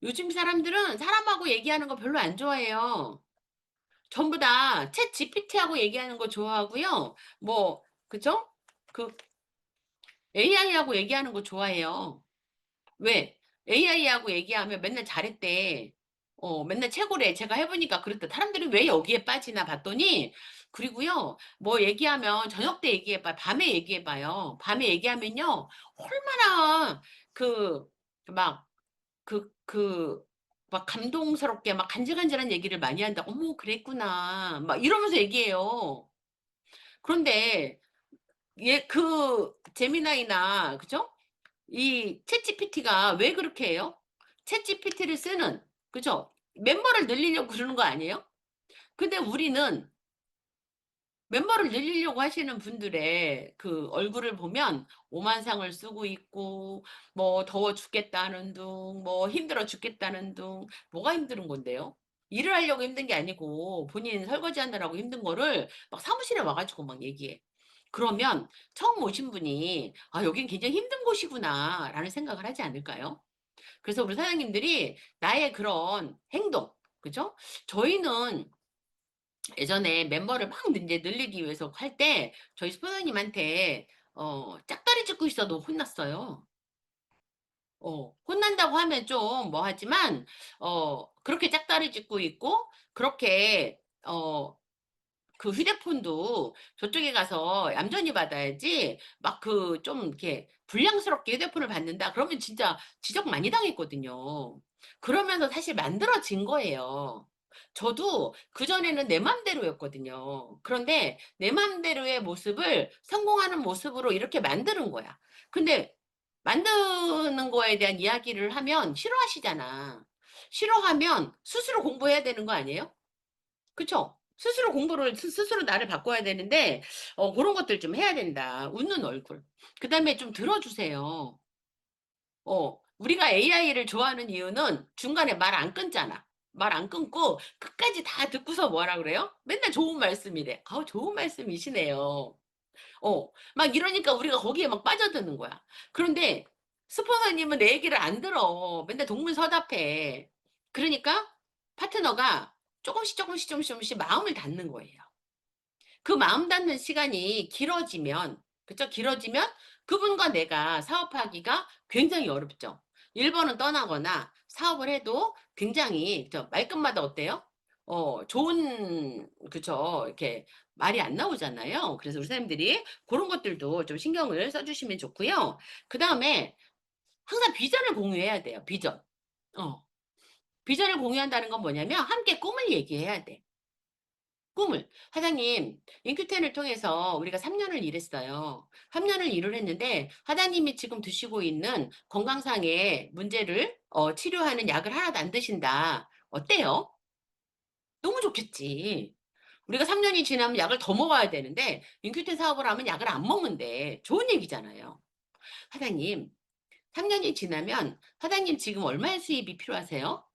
요즘 사람들은 사람하고 얘기하는 거 별로 안 좋아해요. 전부 다 챗 GPT하고 얘기하는 거 좋아하고요. 뭐, 그죠? 그 AI하고 얘기하는 거 좋아해요. 왜? AI하고 얘기하면 맨날 잘했대. 맨날 최고래. 제가 해 보니까 그랬다. 사람들이 왜 여기에 빠지나 봤더니 그리고요. 뭐 얘기하면 저녁 때 얘기해 봐요. 밤에 얘기해 봐요. 밤에 얘기하면요. 얼마나 그 막 그 막 감동스럽게 막 간질간질한 얘기를 많이 한다고. "어머 그랬구나." 막 이러면서 얘기해요. 그런데 제미나이나 그죠? 이 챗GPT가 왜 그렇게 해요? 챗GPT를 쓰는 그죠? 멤버를 늘리려고 그러는 거 아니에요? 근데 우리는 멤버를 늘리려고 하시는 분들의 그 얼굴을 보면 오만상을 쓰고 있고 뭐 더워 죽겠다는 둥 뭐 힘들어 죽겠다는 둥 뭐가 힘든 건데요? 일을 하려고 힘든 게 아니고 본인 설거지하느라고 힘든 거를 막 사무실에 와 가지고 막 얘기해. 그러면 처음 오신 분이 '아 여긴 굉장히 힘든 곳이구나.'라는 생각을 하지 않을까요? 그래서 우리 사장님들이 나의 그런 행동 그죠? 저희는 예전에 멤버를 막 인제 늘리기 위해서 할 때 저희 스폰서님한테 짝다리 짚고 있어도 혼났어요. 혼난다고 하면 좀 뭐 하지만 그렇게 짝다리 짚고 있고 그렇게 그 휴대폰도 저쪽에 가서 얌전히 받아야지 막 좀 이렇게 불량스럽게 휴대폰을 받는다 그러면 진짜 지적 많이 당했거든요. 그러면서 사실 만들어진 거예요. 저도 그전에는 내 맘대로였거든요. 그런데 내 맘대로의 모습을 성공하는 모습으로 이렇게 만드는 거야. 근데 만드는 거에 대한 이야기를 하면 싫어하시잖아. 싫어하면 스스로 공부해야 되는 거 아니에요? 그쵸? 스스로 공부를 스스로 나를 바꿔야 되는데 고런 것들 좀 해야 된다. 웃는 얼굴. 그다음에 좀 들어 주세요. 우리가 AI를 좋아하는 이유는 중간에 말 안 끊잖아. 말 안 끊고 끝까지 다 듣고서 뭐라 그래요? 맨날 좋은 말씀이래. 아우 좋은 말씀이시네요. 막 이러니까 우리가 거기에 막 빠져드는 거야. 그런데 스폰서님은 내 얘기를 안 들어. 맨날 동문서답해. 그러니까 파트너가 쪼금씩, 쪼금씩, 쪼금씩, 쪼금씩 마음을 닫는 거예요. 그 마음 닫는 시간이 길어지면 그쵸? 길어지면 그분과 내가 사업하기가 굉장히 어렵죠. 1 번은 떠나거나 사업을 해도 굉장히 말끝마다 어때요? 좋은 그쵸. 이렇게 말이 안 나오잖아요. 그래서 우리 사장님들이 고런 것들도 좀 신경을 써 주시면 좋고요. 그다음에 항상 비전을 공유해야 돼요, 비전. 어. 비전을 공유한다는 건 뭐냐면 함께 꿈을 얘기해야 돼. 꿈을. "사장님 인큐텐을 통해서 우리가 3 년을 일했어요. 3 년을 일을 했는데 사장님이 지금 드시고 있는 건강상의 문제를 치료하는 약을 하나도 안 드신다. 어때요?" 너무 좋겠지. 우리가 3 년이 지나면 약을 더 먹어야 되는데 인큐텐 사업을 하면 약을 안 먹는데 좋은 얘기잖아요. "사장님 3 년이 지나면 사장님 지금 얼마의 수입이 필요하세요?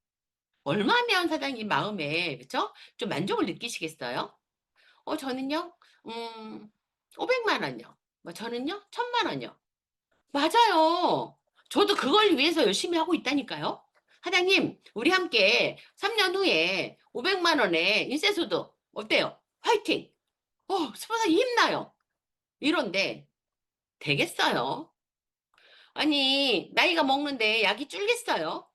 얼마면 사장님 마음에 그쵸? 좀 만족을 느끼시겠어요?" 저는요. 500만 원요. 뭐 저는요. 1,000만 원요. 맞아요. 저도 그걸 위해서 열심히 하고 있다니까요. "사장님 우리 함께 3년 후에 500만 원의 인쇄소득 어때요? 화이팅! 스폰서님 힘나요." 이런데 되겠어요? 아니 나이가 먹는데 약이 줄겠어요?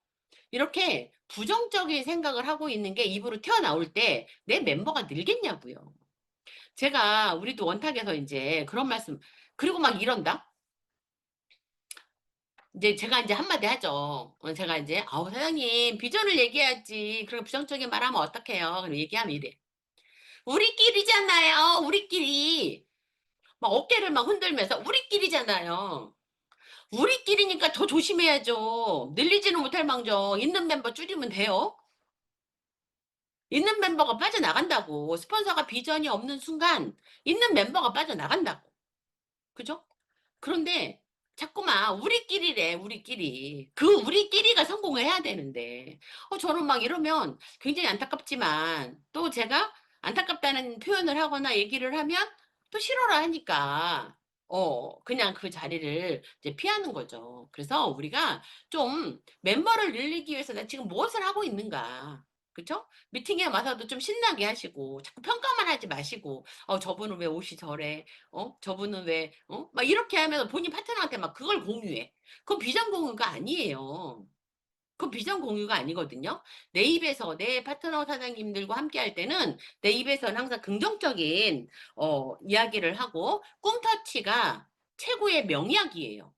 이렇게 부정적인 생각을 하고 있는 게 입으로 튀어나올 때 내 멤버가 늘겠냐고요. 제가 우리도 원탁에서 인제 그런 말씀 그리고 막 이런다? 인제 제가 인제 한마디 하죠. 제가 인제 "아우 사장님 비전을 얘기해야지. 그렇게 부정적인 말하면 어떡해요." 그럼 얘기하면 이래. "우리끼리잖아요, 우리끼리." 막 어깨를 막 흔들면서 "우리끼리잖아요." 우리끼리니까 더 조심해야죠. 늘리지는 못할 망정 있는 멤버 줄이면 돼요. 있는 멤버가 빠져나간다고. 스폰서가 비전이 없는 순간 있는 멤버가 빠져나간다고. 그죠? 그런데 자꾸만 우리끼리래 우리끼리. 그 우리끼리가 성공을 해야 되는데 저는 막 이러면 굉장히 안타깝지만 또 제가 안타깝다는 표현을 하거나 얘기를 하면 또 싫어라 하니까 그냥 그 자리를 이제 피하는 거죠. 그래서 우리가 좀 멤버를 늘리기 위해서 '내가 지금 무엇을 하고 있는가.' 그쵸? 미팅에 와서도 좀 신나게 하시고 자꾸 평가만 하지 마시고 저분은 왜 옷이 저래. 저분은 왜 막 이렇게 하면서 본인 파트너한테 막 그걸 공유해. 그건 비전 공유가 아니에요. 그 비전 공유가 아니거든요. 내 입에서 내 파트너 사장님들과 함께할 때는 내 입에서는 항상 긍정적인 이야기를 하고 꿈터치가 최고의 명약이에요.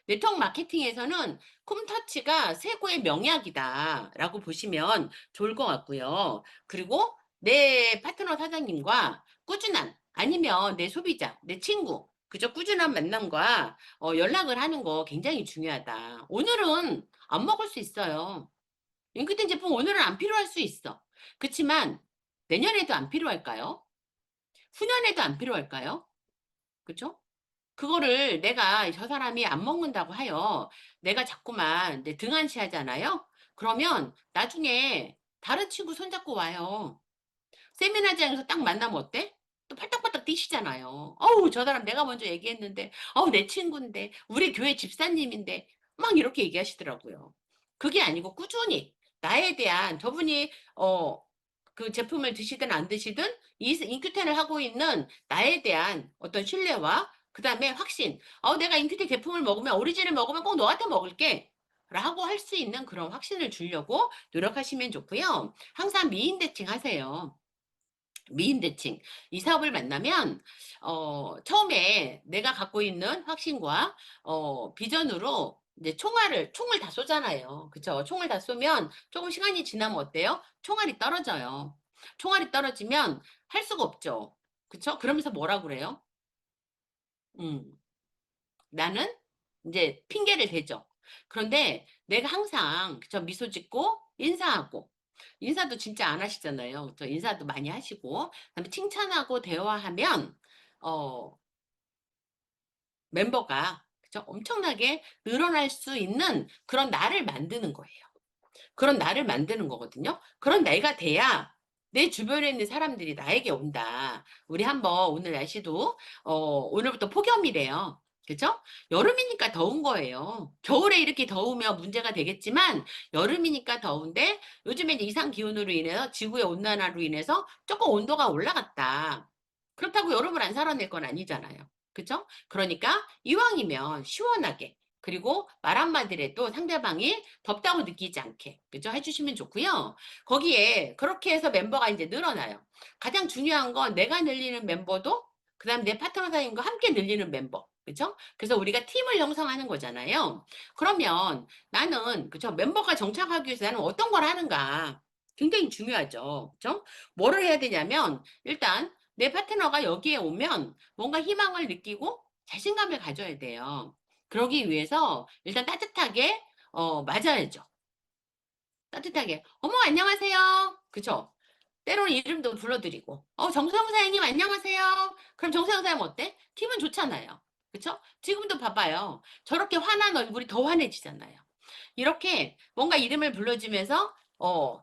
네트워크 마케팅에서는 콤터치가 최고의 명약이다라고 보시면 좋을 것 같고요. 그리고 내 파트너 사장님과 꾸준한 아니면 내 소비자, 내 친구, 그저 꾸준한 만남과 연락을 하는 거 굉장히 중요하다. 오늘은 안 먹을 수 있어요. 잉크텐 제품 오늘은 안 필요할 수 있어. 그렇지만 내년에도 안 필요할까요? 후년에도 안 필요할까요? 그죠? 그거를 내가 저 사람이 안 먹는다고 하여 내가 자꾸만 내 등한시 하잖아요. 그러면 나중에 다른 친구 손잡고 와요. 세미나장에서 딱 만나면 어때? 또 팔딱팔딱 뛰시잖아요. 어우, 저 사람 내가 먼저 얘기했는데, 어우, 내 친구인데, 우리 교회 집사님인데, 막 이렇게 얘기하시더라고요. 그게 아니고 꾸준히 나에 대한 저분이, 그 제품을 드시든 안 드시든 이 인큐텐을 하고 있는 나에 대한 어떤 신뢰와 그 다음에 확신. 내가 인큐텐 제품을 먹으면, 오리진을 먹으면 꼭 너한테 먹을게. 라고 할 수 있는 그런 확신을 주려고 노력하시면 좋고요. 항상 미인 대칭 하세요. 미인 대칭. 이 사업을 만나면 처음에 내가 갖고 있는 확신과 비전으로 이제 총을 다 쏘잖아요. 그쵸? 총을 다 쏘면 조금 시간이 지나면 어때요? 총알이 떨어져요. 총알이 떨어지면 할 수가 없죠. 그쵸? 그러면서 뭐라 그래요? 음, 나는 이제 핑계를 대죠. 그런데 내가 항상 그저 미소 짓고 인사하고 인사도 진짜 안 하시잖아요. 또 인사도 많이 하시고 그다음에 칭찬하고 대화하면 어 멤버가 그죠? 엄청나게 늘어날 수 있는 그런 나를 만드는 거예요. 그런 나를 만드는 거거든요. 그런 내가 돼야 내 주변에 있는 사람들이 나에게 온다. 우리 한번 오늘 날씨도 오늘부터 폭염이래요. 그죠? 여름이니까 더운 거예요. 겨울에 이렇게 더우면 문제가 되겠지만 여름이니까 더운데 요즘에 이제 이상 기온으로 인해서 지구의 온난화로 인해서 조금 온도가 올라갔다. 그렇다고 여름을 안 살아낼 건 아니잖아요. 그죠? 그러니까 이왕이면 시원하게 그리고 말 한마디라도 상대방이 덥다고 느끼지 않게 그죠? 해주시면 좋고요. 거기에 그렇게 해서 멤버가 이제 늘어나요. 가장 중요한 건 내가 늘리는 멤버도 그다음 내 파트너사님과 함께 늘리는 멤버. 그죠? 그래서 우리가 팀을 형성하는 거잖아요. 그러면 나는 그죠? 멤버가 정착하기 위해서 나는 어떤 걸 하는가? 굉장히 중요하죠. 그죠? 뭐를 해야 되냐면 일단 내 파트너가 여기에 오면 뭔가 희망을 느끼고 자신감을 가져야 돼요. 그러기 위해서 일단 따뜻하게 맞아야죠. 따뜻하게 "어머 안녕하세요." 그죠? 때로는 이름도 불러드리고 정수영 사장님 안녕하세요." 그럼 정수영 사장님 어때? 기분 좋잖아요. 그쵸? 지금도 봐봐요. 저렇게 화난 얼굴이 더 환해지잖아요. 이렇게 뭔가 이름을 불러주면서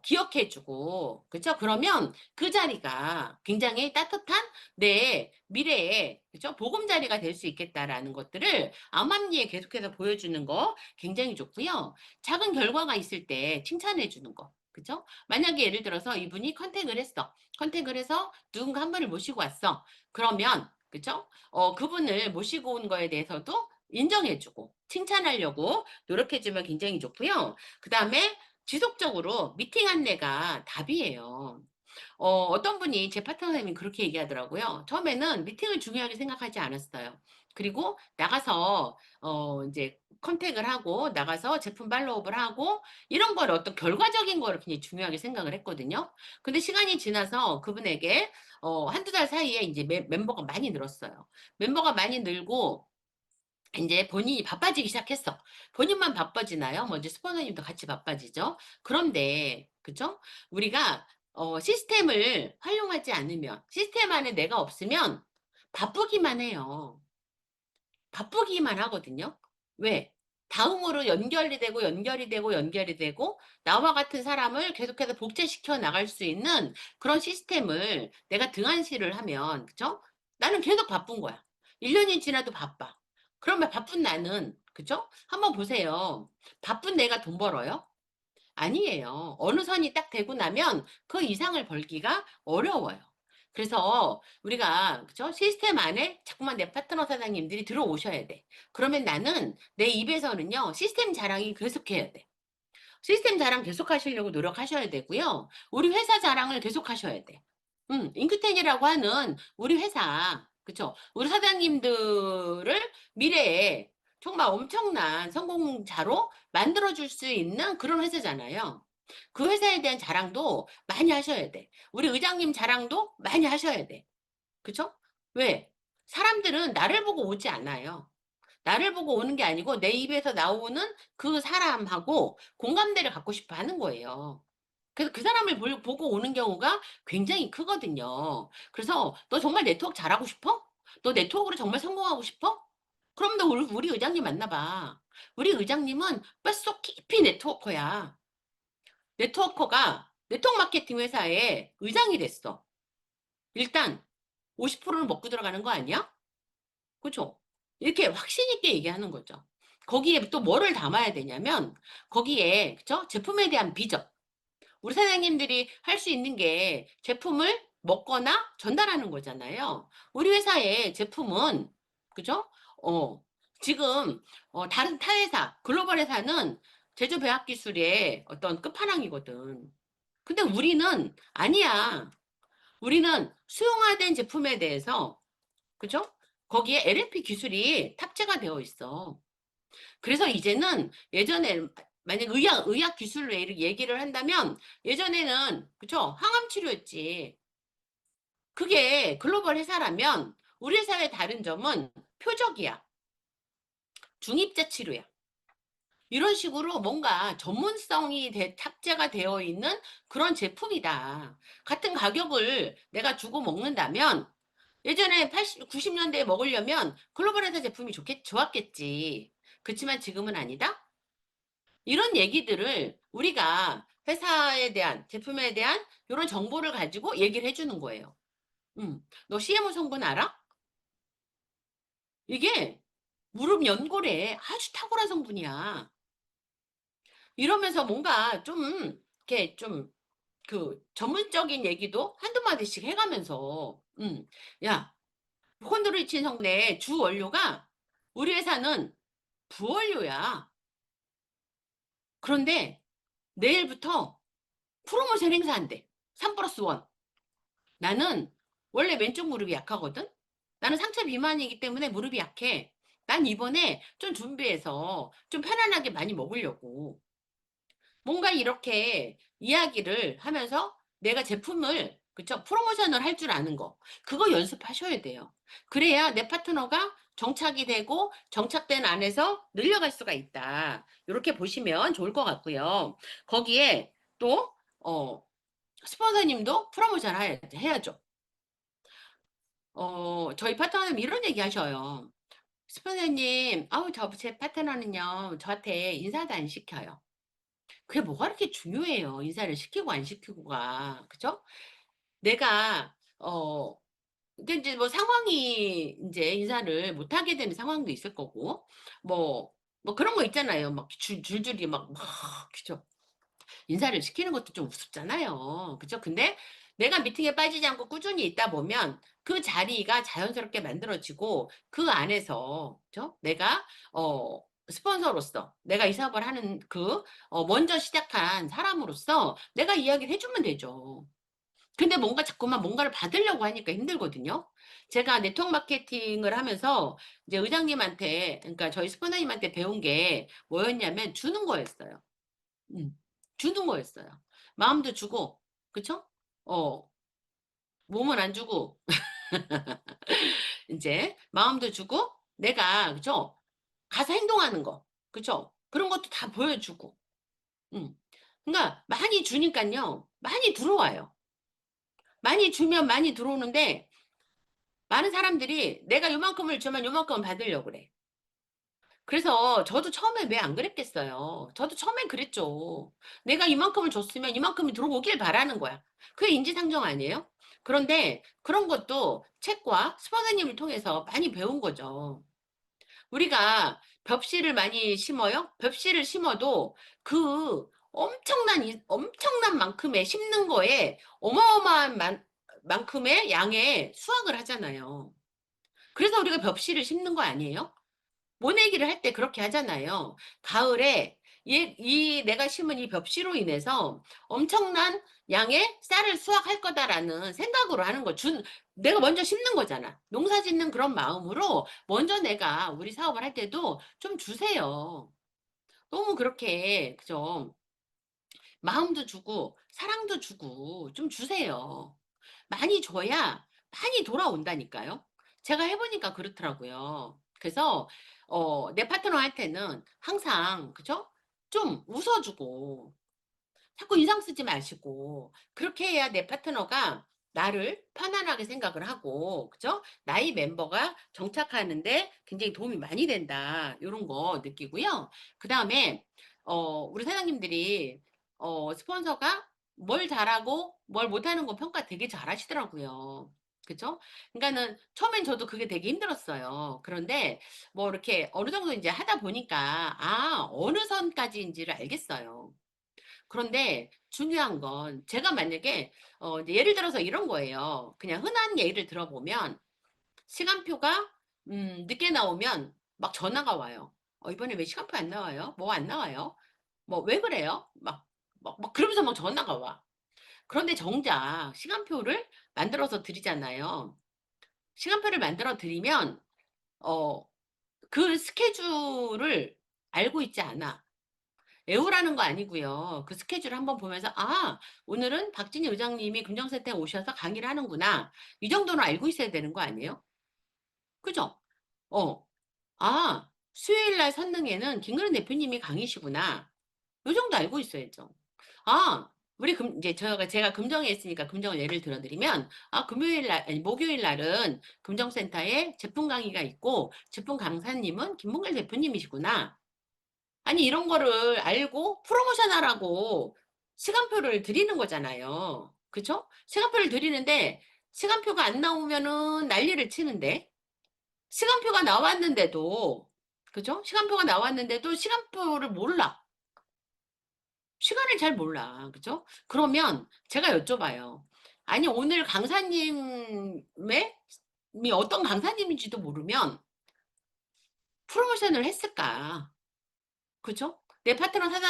기억해 주고 그쵸? 그러면 그 자리가 굉장히 따뜻한 내 미래에 그쵸? 보금자리가 될 수 있겠다라는 것들을 암암리에 계속해서 보여주는 거 굉장히 좋고요. 작은 결과가 있을 때 칭찬해 주는 거. 그쵸? 만약에 예를 들어서 이분이 컨택을 했어. 컨택을 해서 누군가 한 분을 모시고 왔어. 그러면 그쵸? 그분을 모시고 온 거에 대해서도 인정해 주고 칭찬하려고 노력해 주면 굉장히 좋고요. 그다음에 지속적으로 미팅 안내가 답이에요. 어떤 분이 제 파트너님이 그렇게 얘기하더라고요. 처음에는 미팅을 중요하게 생각하지 않았어요. 그리고 나가서 이제 컨택을 하고 나가서 제품 팔로우업을 하고 이런 걸 어떤 결과적인 거를 굉장히 중요하게 생각을 했거든요. 근데 시간이 지나서 그분에게 한두 달 사이에 이제 멤버가 많이 늘었어요. 멤버가 많이 늘고 인제 본인이 바빠지기 시작했어. 본인만 바빠지나요? 뭐 이제 스폰서님도 같이 바빠지죠. 그런데 그죠? 우리가 시스템을 활용하지 않으면 시스템 안에 내가 없으면 바쁘기만 해요. 바쁘기만 하거든요. 왜? 다음으로 연결이 되고, 연결이 되고, 연결이 되고 나와 같은 사람을 계속해서 복제시켜 나갈 수 있는 그런 시스템을 내가 등한시를 하면 그죠? 나는 계속 바쁜 거야. 1 년이 지나도 바빠. 그러면 바쁜 나는 그죠? 한번 보세요. 바쁜 내가 돈 벌어요? 아니에요. 어느 선이 딱 되고 나면 그 이상을 벌기가 어려워요. 그래서 우리가 그죠? 시스템 안에 자꾸만 내 파트너 사장님들이 들어오셔야 돼. 그러면 나는 내 입에서는요. 시스템 자랑이 계속해야 돼. 시스템 자랑 계속 하시려고 노력하셔야 되고요. 우리 회사 자랑을 계속 하셔야 돼. 잉크텐이라고 하는 우리 회사, 그쵸? 우리 사장님들을 미래에 정말 엄청난 성공자로 만들어줄 수 있는 그런 회사잖아요. 그 회사에 대한 자랑도 많이 하셔야 돼. 우리 의장님 자랑도 많이 하셔야 돼. 그쵸? 왜? 사람들은 나를 보고 오지 않아요. 나를 보고 오는 게 아니고 내 입에서 나오는 그 사람하고 공감대를 갖고 싶어 하는 거예요. 그래서 그 사람을 보고 오는 경우가 굉장히 크거든요. 그래서 너 정말 네트워크 잘하고 싶어? 너 네트워크로 정말 성공하고 싶어? 그럼 너 우리 의장님 만나봐. 우리 의장님은 뼛속 깊이 네트워커야. 네트워커가 네트워크 마케팅 회사의 의장이 됐어. 일단 50%를 먹고 들어가는 거 아니야? 그죠? 이렇게 확신 있게 얘기하는 거죠. 거기에 또 뭐를 담아야 되냐면 거기에 그죠? 제품에 대한 비전. 우리 사장님들이 할 수 있는 게 제품을 먹거나 전달하는 거잖아요. 우리 회사의 제품은 그죠? 어, 지금 다른 타 회사, 글로벌 회사는 제조 배합 기술의 어떤 끝판왕이거든. 근데 우리는 아니야. 우리는 수용화된 제품에 대해서 그죠? 거기에 LNP 기술이 탑재가 되어 있어. 그래서 이제는 예전에 만약 의학 기술로 얘기를 한다면 예전에는 그죠? 항암 치료였지. 그게 글로벌 회사라면 우리 회사의 다른 점은 표적이야. 중입자 치료야. 이런 식으로 뭔가 전문성이 탑재가 되어 있는 그런 제품이다. 같은 가격을 내가 주고 먹는다면 예전에 80, 90년대에 먹으려면 글로벌 회사 제품이 좋았겠지. 그렇지만 지금은 아니다? 이런 얘기들을 우리가 회사에 대한, 제품에 대한 이런 정보를 가지고 얘기를 해주는 거예요. 너 CMO 성분 알아? 이게 무릎 연골에 아주 탁월한 성분이야. 이러면서 뭔가 좀, 이렇게 좀, 그 전문적인 얘기도 한두 마디씩 해가면서, 야, 콘드로이친 성분의 주 원료가 우리 회사는 부원료야. 그런데 내일부터 프로모션 행사한대. 3 플러스 1. 나는 원래 왼쪽 무릎이 약하거든? 나는 상체 비만이기 때문에 무릎이 약해. 난 이번에 좀 준비해서 좀 편안하게 많이 먹으려고. 뭔가 이렇게 이야기를 하면서 내가 제품을 그쵸? 프로모션을 할 줄 아는 거. 그거 연습하셔야 돼요. 그래야 내 파트너가 정착이 되고 정착된 안에서 늘려갈 수가 있다. 이렇게 보시면 좋을 것 같고요. 거기에 또 스폰서님도 프로모션 해야죠. 저희 파트너님 이런 얘기 하셔요. 스폰서님, 아우, 제 파트너는요, 저한테 인사도 안 시켜요. 그게 뭐가 그렇게 중요해요. 인사를 시키고 안 시키고가. 그죠? 내가, 근데 이제 뭐 상황이 이제 인사를 못 하게 되는 상황도 있을 거고, 뭐, 뭐 그런 거 있잖아요. 막 줄줄이 그죠? 인사를 시키는 것도 좀 우습잖아요. 그죠? 근데 내가 미팅에 빠지지 않고 꾸준히 있다 보면 그 자리가 자연스럽게 만들어지고 그 안에서, 그죠? 내가, 스폰서로서 내가 이 사업을 하는 먼저 시작한 사람으로서 내가 이야기를 해주면 되죠. 근데 뭔가 자꾸만 뭔가를 받으려고 하니까 힘들거든요. 제가 네트워크 마케팅을 하면서 이제 의장님한테, 그러니까 저희 스포너님한테 배운 게 뭐였냐면 주는 거였어요. 음, 주는 거였어요. 마음도 주고, 그쵸? 어, 몸은 안 주고, 이제 마음도 주고, 내가, 그쵸? 가서 행동하는 거, 그쵸? 그런 것도 다 보여주고, 음. 그러니까 많이 주니까요, 많이 들어와요. 많이 주면 많이 들어오는데, 많은 사람들이 내가 요만큼을 주면 요만큼 받으려고 그래. 그래서 저도 처음에 왜 안 그랬겠어요. 저도 처음엔 그랬죠. 내가 이만큼을 줬으면 이만큼이 들어오길 바라는 거야. 그게 인지상정 아니에요? 그런데 그런 것도 책과 스폰서님을 통해서 많이 배운 거죠. 우리가 벽시를 많이 심어요? 벽시를 심어도 그 엄청난 만큼의 심는 거에 어마어마한 만큼의 양의 수확을 하잖아요. 그래서 우리가 벽시를 심는 거 아니에요? 모내기를 할 때 그렇게 하잖아요. 가을에 내가 심은 이 벽시로 인해서 엄청난 양의 쌀을 수확할 거다라는 생각으로 하는 거. 내가 먼저 심는 거잖아. 농사 짓는 그런 마음으로 먼저 내가 우리 사업을 할 때도 좀 주세요. 너무 그렇게, 그죠? 마음도 주고, 사랑도 주고, 좀 주세요. 많이 줘야 많이 돌아온다니까요. 제가 해보니까 그렇더라고요. 그래서, 내 파트너한테는 항상, 그죠? 좀 웃어주고, 자꾸 인상 쓰지 마시고, 그렇게 해야 내 파트너가 나를 편안하게 생각을 하고, 그죠? 나의 멤버가 정착하는데 굉장히 도움이 많이 된다. 이런 거 느끼고요. 그 다음에, 우리 사장님들이, 스폰서가 뭘 잘하고 뭘 못하는 거 평가 되게 잘하시더라고요. 그죠? 그러니까는 처음엔 저도 그게 되게 힘들었어요. 그런데 뭐 이렇게 어느 정도 이제 하다 보니까, 어느 선까지인지를 알겠어요. 그런데 중요한 건 제가 만약에 이제 예를 들어서 이런 거예요. 그냥 흔한 예를 들어보면 시간표가 늦게 나오면 막 전화가 와요. 이번에 왜 시간표 안 나와요? 뭐 안 나와요? 뭐 왜 그래요? 막 그러면서 막 전화가 와. 그런데 정작 시간표를 만들어서 드리잖아요. 시간표를 만들어 드리면 어, 그 스케줄을 알고 있지 않아. 애우라는 거 아니고요. 그 스케줄 한번 보면서 오늘은 박진희 의장님이 금정센터에 오셔서 강의를 하는구나. 이 정도는 알고 있어야 되는 거 아니에요? 그죠? 어. 수요일 날 선능에는 김그른 대표님이 강의시구나. 요 정도 알고 있어야죠. 우리 이제 제가 금정에 있으니까 금정을 예를 들어드리면, 금요일 날, 아니, 목요일 날은 금정센터에 제품 강의가 있고, 제품 강사님은 김봉길 대표님이시구나. 아니, 이런 거를 알고 프로모션 하라고 시간표를 드리는 거잖아요. 그쵸? 시간표를 드리는데, 시간표가 안 나오면은 난리를 치는데, 시간표가 나왔는데도, 그죠? 시간표가 나왔는데도 시간표를 몰라. 시간을 잘 몰라. 그죠? 그러면 제가 여쭤봐요. 아니, 오늘 이 어떤 강사님인지도 모르면 프로모션을 했을까? 그죠?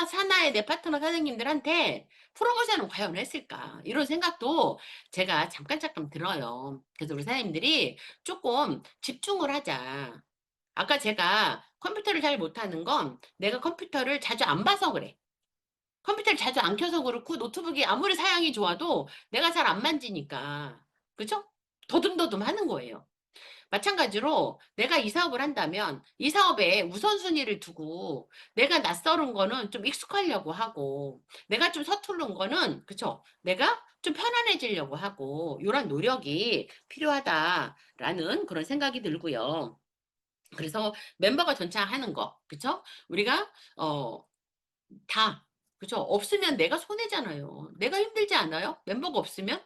사나의 내 파트너 사장님들한테 프로모션은 과연 했을까? 이런 생각도 제가 잠깐 들어요. 그래서 우리 사장님들이 조금 집중을 하자. 아까 제가 컴퓨터를 잘 못하는 건 내가 컴퓨터를 자주 안 봐서 그래. 컴퓨터를 자주 안 켜서 그렇고 노트북이 아무리 사양이 좋아도 내가 잘 안 만지니까. 그죠? 더듬더듬 하는 거예요. 마찬가지로 내가 이 사업을 한다면 이 사업에 우선순위를 두고 내가 낯설은 거는 좀 익숙하려고 하고 내가 좀 서투른 거는 그쵸? 내가 좀 편안해지려고 하고 이런 노력이 필요하다라는 그런 생각이 들고요. 그래서 멤버가 전차하는 거, 그쵸? 우리가 다 그죠? 없으면 내가 손해잖아요. 내가 힘들지 않아요? 멤버가 없으면?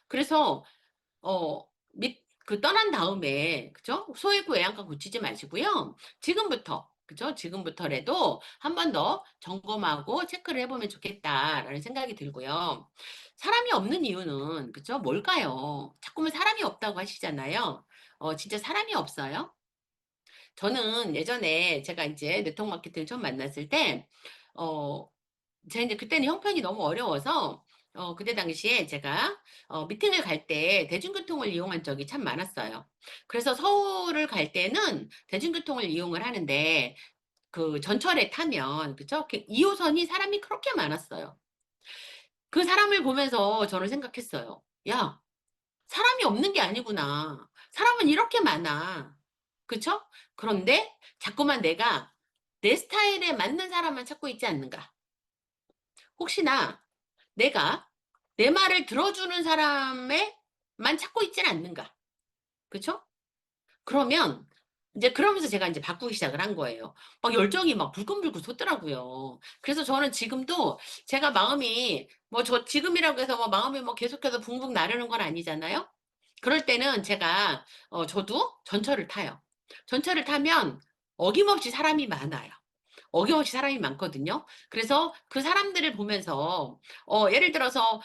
그래서 떠난 다음에, 그죠? 소외고 애양가 고치지 마시고요. 그죠? 지금부터라도 한 번 더 점검하고 체크를 해보면 좋겠다라는 생각이 들고요. 사람이 없는 이유는, 그죠? 뭘까요? 자꾸만 사람이 없다고 하시잖아요. 진짜 사람이 없어요? 저는 예전에 제가 이제 네트워크 마케팅을 처음 만났을 때, 어, 제가 이제 그때는 형편이 너무 어려워서 그때 당시에 제가 미팅을 갈 때 대중교통을 이용한 적이 참 많았어요. 그래서 서울을 갈 때는 대중교통을 이용을 하는데 그 전철에 타면 그쵸? 2호선이 사람이 그렇게 많았어요. 그 사람을 보면서 저는 생각했어요. 야, 사람이 없는 게 아니구나. 사람은 이렇게 많아. 그쵸? 그런데 자꾸만 내가 내 스타일에 맞는 사람만 찾고 있지 않는가? 혹시나 내가 내 말을 들어주는 사람에만 찾고 있지는 않는가? 그쵸? 그러면 이제 그러면서 제가 이제 바꾸기 시작을 한 거예요. 막 열정이 막 불끈불끈 솟더라고요. 그래서 저는 지금도 제가 마음이 뭐 저 지금이라고 해서 뭐 마음이 뭐 계속해서 붕붕 나르는 건 아니잖아요. 그럴 때는 제가 저도 전철을 타요. 전철을 타면 어김없이 사람이 많아요. 어김없이 사람이 많거든요. 그래서 그 사람들을 보면서 예를 들어서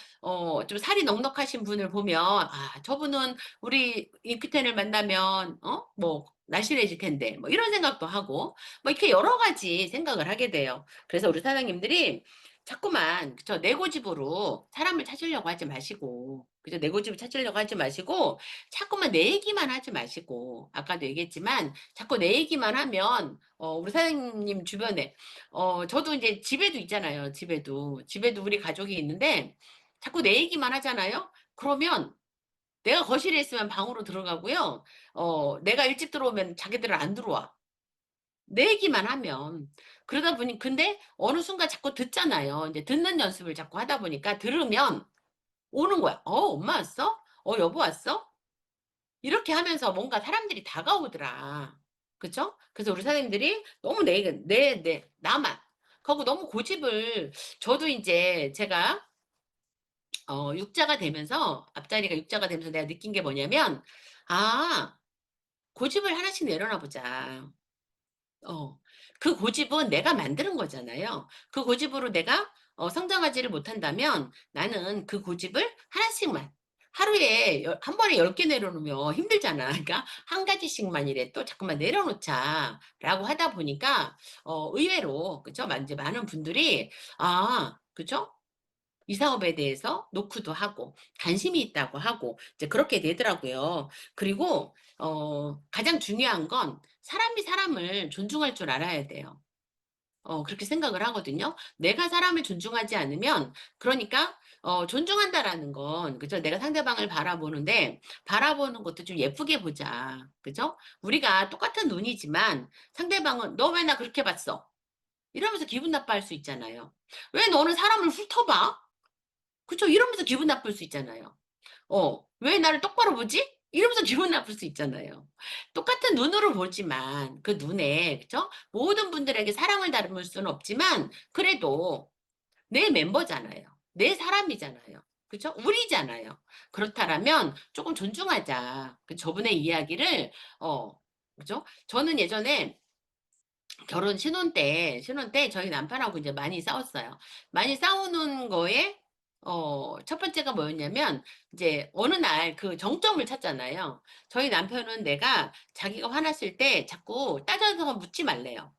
좀 살이 넉넉하신 분을 보면 저분은 우리 인큐텐을 만나면 뭐 날씬해질 텐데." 뭐 이런 생각도 하고 뭐 이렇게 여러 가지 생각을 하게 돼요. 그래서 우리 사장님들이 자꾸만 그쵸. 내 고집으로 사람을 찾으려고 하지 마시고 그죠. 내 고집을 찾으려고 하지 마시고 자꾸만 내 얘기만 하지 마시고 아까도 얘기했지만 자꾸 내 얘기만 하면 우리 사장님 주변에 저도 인제 집에도 있잖아요, 집에도. 집에도 우리 가족이 있는데 자꾸 내 얘기만 하잖아요. 그러면 내가 거실에 있으면 방으로 들어가고요. 내가 일찍 들어오면 자기들은 안 들어와. 내 얘기만 하면. 그러다 보니 근데 어느 순간 자꾸 듣잖아요. 인제 듣는 연습을 자꾸 하다 보니까 들으면 오는 거야. "어 엄마 왔어? 어 여보 왔어?" 이렇게 하면서 뭔가 사람들이 다가오더라. 그죠? 그래서 우리 사장님들이 너무 내 나만. 그하고 너무 고집을 저도 인제 제가 육자가 되면서 앞자리가 육자가 되면서 내가 느낀 게 뭐냐면 '아 고집을 하나씩 내려놔 보자.' 어. 그 고집은 내가 만드는 거잖아요. 그 고집으로 내가 성장하지를 못한다면 나는 그 고집을 하나씩만 하루에 한 번에 10개 내려놓으면 힘들잖아. 그러니까 한 가지씩만이라도 자꾸만 내려놓자라고 하다 보니까 의외로 그죠? 인제 많은 분들이 그죠? 이 사업에 대해서 노크도 하고 관심이 있다고 하고 이제 그렇게 되더라고요. 그리고 가장 중요한 건 사람이 사람을 존중할 줄 알아야 돼요. 그렇게 생각을 하거든요. 내가 사람을 존중하지 않으면 그러니까 존중한다라는 건 그죠? 내가 상대방을 바라보는데 바라보는 것도 좀 예쁘게 보자. 그죠? 우리가 똑같은 눈이지만 상대방은 "너 왜 나 그렇게 봤어?" 이러면서 기분 나빠할 수 있잖아요. "왜 너는 사람을 훑어봐?" 그쵸. 이러면서 기분 나쁠 수 있잖아요. "왜 나를 똑바로 보지?" 이러면서 기분 나쁠 수 있잖아요. 똑같은 눈으로 보지만 그 눈에 그쵸? 모든 분들에게 사랑을 담을 수는 없지만 그래도 내 멤버잖아요. 내 사람이잖아요. 그쵸? 우리잖아요. 그렇다라면 쪼끔 존중하자. 저분의 이야기를 어 그죠? 저는 예전에 결혼 신혼 때 저희 남편하고 이제 많이 싸웠어요. 많이 싸우는 거에 첫 번째가 뭐였냐면 이제 어느 날 그 정점을 찾잖아요. 저희 남편은 내가 자기가 화났을 때 자꾸 따져서 묻지 말래요.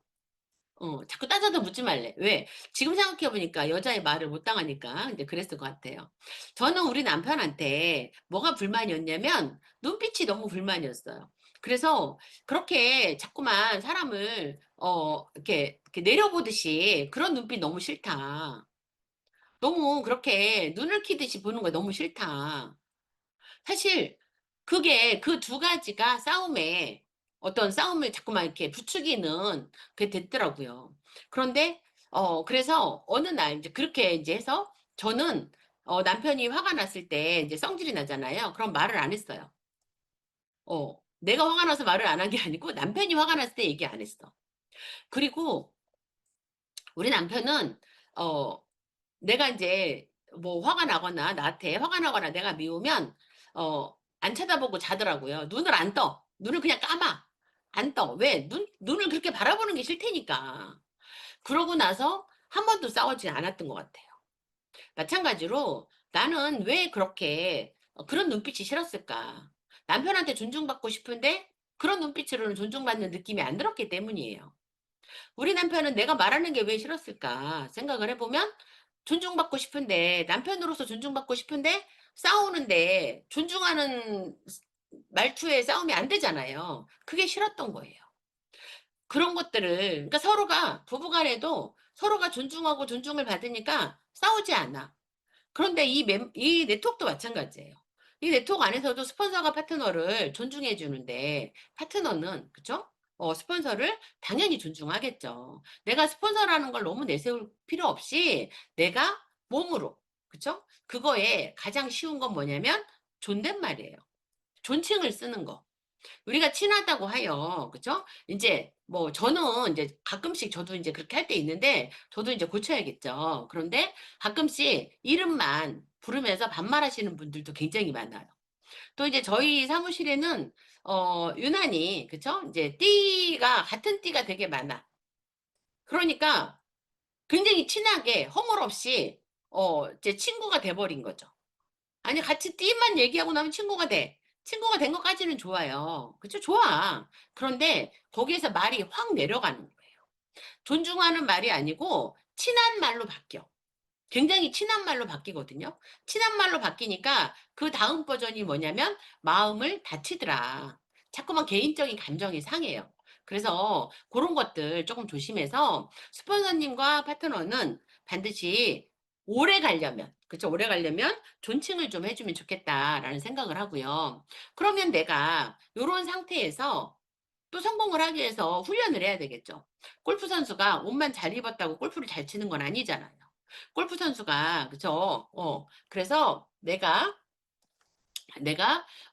자꾸 따져서 묻지 말래. 왜? 지금 생각해 보니까 여자의 말을 못 당하니까 인제 그랬을 것 같아요. 저는 우리 남편한테 뭐가 불만이었냐면 눈빛이 너무 불만이었어요. 그래서 그렇게 자꾸만 사람을 이렇게 내려보듯이 "그런 눈빛 너무 싫다. 너무 그렇게 눈을 키듯이 보는 거 너무 싫다." 사실 그게 그 두 가지가 싸움에 어떤 싸움을 자꾸만 이렇게 부추기는 그게 됐더라고요. 그런데 그래서 어느 날 인제 그렇게 인제 해서 저는 남편이 화가 났을 때 인제 성질이 나잖아요. 그럼 말을 안 했어요. 내가 화가 나서 말을 안 한 게 아니고 남편이 화가 났을 때 얘기 안 했어. 그리고 우리 남편은 어 내가 인제 뭐 화가 나거나 나한테 화가 나거나 내가 미우면 안 쳐다보고 자더라고요. 눈을 안 떠. 눈을 그냥 감아. 안 떠. 왜? 눈을 그렇게 바라보는 게 싫다니까. 그러고 나서 한 번도 싸우지 않았던 것 같아요. 마찬가지로 나는 왜 그렇게 그런 눈빛이 싫었을까? 남편한테 존중받고 싶은데 그런 눈빛으로는 존중받는 느낌이 안 들었기 때문이에요. 우리 남편은 '내가 말하는 게 왜 싫었을까?' 생각을 해 보면 존중받고 싶은데 남편으로서 존중받고 싶은데 싸우는데 존중하는 말투에 싸움이 안 되잖아요. 그게 싫었던 거예요. 그런 것들을 그러니까 서로가 부부 간에도 서로가 존중하고 존중을 받으니까 싸우지 않아. 그런데 이 네트워크도 마찬가지예요. 이 네트워크 안에서도 스폰서가 파트너를 존중해 주는데 파트너는 그쵸? 스폰서를 당연히 존중하겠죠. 내가 스폰서라는 걸 너무 내세울 필요 없이 내가 몸으로 그쵸? 그거에 가장 쉬운 건 뭐냐면 존댓말이에요. 존칭을 쓰는 거. 우리가 친하다고 하여 그죠? 인제 뭐 저는 인제 가끔씩 저도 인제 그렇게 할 때 있는데 저도 인제 고쳐야겠죠. 그런데 가끔씩 이름만 부르면서 반말하시는 분들도 굉장히 많아요. 또 이제 저희 사무실에는 유난히 그쵸? 인제 띠가 같은 띠가 되게 많아. 그러니까 굉장히 친하게 허물없이 이제 친구가 돼 버린 거죠. 아니 같이 띠만 얘기하고 나면 친구가 돼. 친구가 된 것까지는 좋아요. 그쵸? 좋아. 그런데 거기에서 말이 확 내려가는 거예요. 존중하는 말이 아니고 친한 말로 바뀌어. 굉장히 친한 말로 바뀌거든요. 친한 말로 바뀌니까 그다음 버전이 뭐냐면 "마음을 다치더라." 자꾸만 개인적인 감정이 상해요. 그래서 고런 것들 쪼금 조심해서 스폰서님과 파트너는 반드시 오래 가려면, 그쵸, 오래 가려면 '존칭을 좀 해 주면 좋겠다.'라는 생각을 하고요. 그러면 내가 요런 상태에서 또 성공을 하기 위해서 훈련을 해야 되겠죠. 골프 선수가 옷만 잘 입었다고 골프를 잘 치는 건 아니잖아요. 골프 선수가, 그쵸? 그래서 내가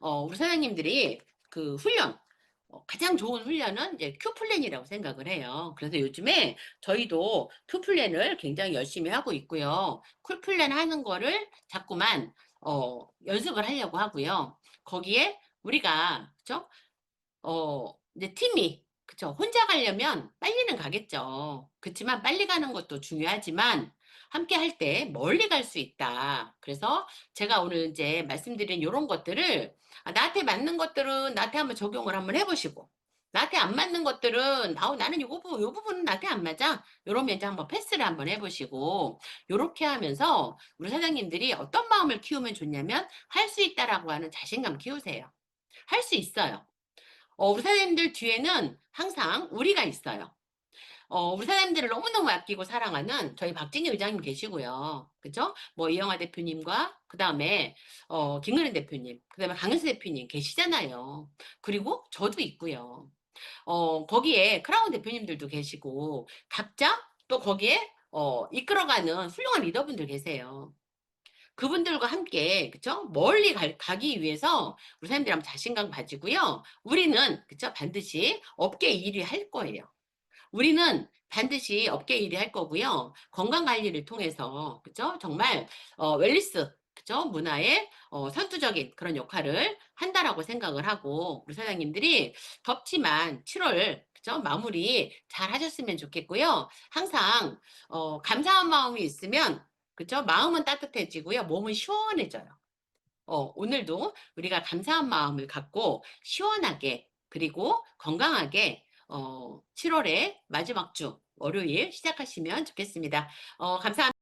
우리 사장님들이 그 훈련, 가장 좋은 훈련은 이제 큐 플랜이라고 생각을 해요. 그래서 요즘에 저희도 큐 플랜을 굉장히 열심히 하고 있고요. 쿨 플랜 하는 거를 자꾸만 연습을 하려고 하고요. 거기에 우리가, 그쵸? 이제 팀이, 그쵸, 혼자 가려면 빨리는 가겠죠. 그치만 빨리 가는 것도 중요하지만 함께 할 때 멀리 갈 수 있다. 그래서 제가 오늘 인제 말씀드린 요런 것들을, 나한테 맞는 것들은 나한테 한번 적용을 한번 해 보시고, 나한테 안 맞는 것들은 나는 요 부분은 나한테 안 맞아." 요러면 이제 한번 패스를 한번 해 보시고, 요렇게 하면서 우리 사장님들이 어떤 마음을 키우면 좋냐면 '할 수 있다.'라고 하는 자신감 키우세요. 할 수 있어요. 우리 사장님들 뒤에는 항상 우리가 있어요. 우리 사장님들을 너무너무 아끼고 사랑하는 저희 박진희 의장님 계시고요. 그죠? 뭐 이영하 대표님과 그다음에 김건희 대표님, 그다음에 강은수 대표님 계시잖아요. 그리고 저도 있고요. 거기에 크라운 대표님들도 계시고 각자 또 거기에 이끌어가는 훌륭한 리더분들 계세요. 그분들과 함께, 그쵸, 멀리 가기 위해서 우리 사람들이 한번 자신감 가지고요. 우리는, 그쵸, 반드시 업계 1위 할 거예요. 우리는 반드시 업계 1위 할 거고요. 건강 관리를 통해서, 그쵸, 정말 웰니스, 그쵸, 문화의 선두적인 그런 역할을 한다라고 생각을 하고, 우리 사장님들이 덥지만 7월, 그쵸, 마무리 잘 하셨으면 좋겠고요. 항상 감사한 마음이 있으면, 그쵸, 마음은 따뜻해지고요. 몸은 시원해져요. 오늘도 우리가 감사한 마음을 갖고 시원하게, 그리고 건강하게 7월의 마지막 주 월요일 시작하시면 좋겠습니다. 감사합니다.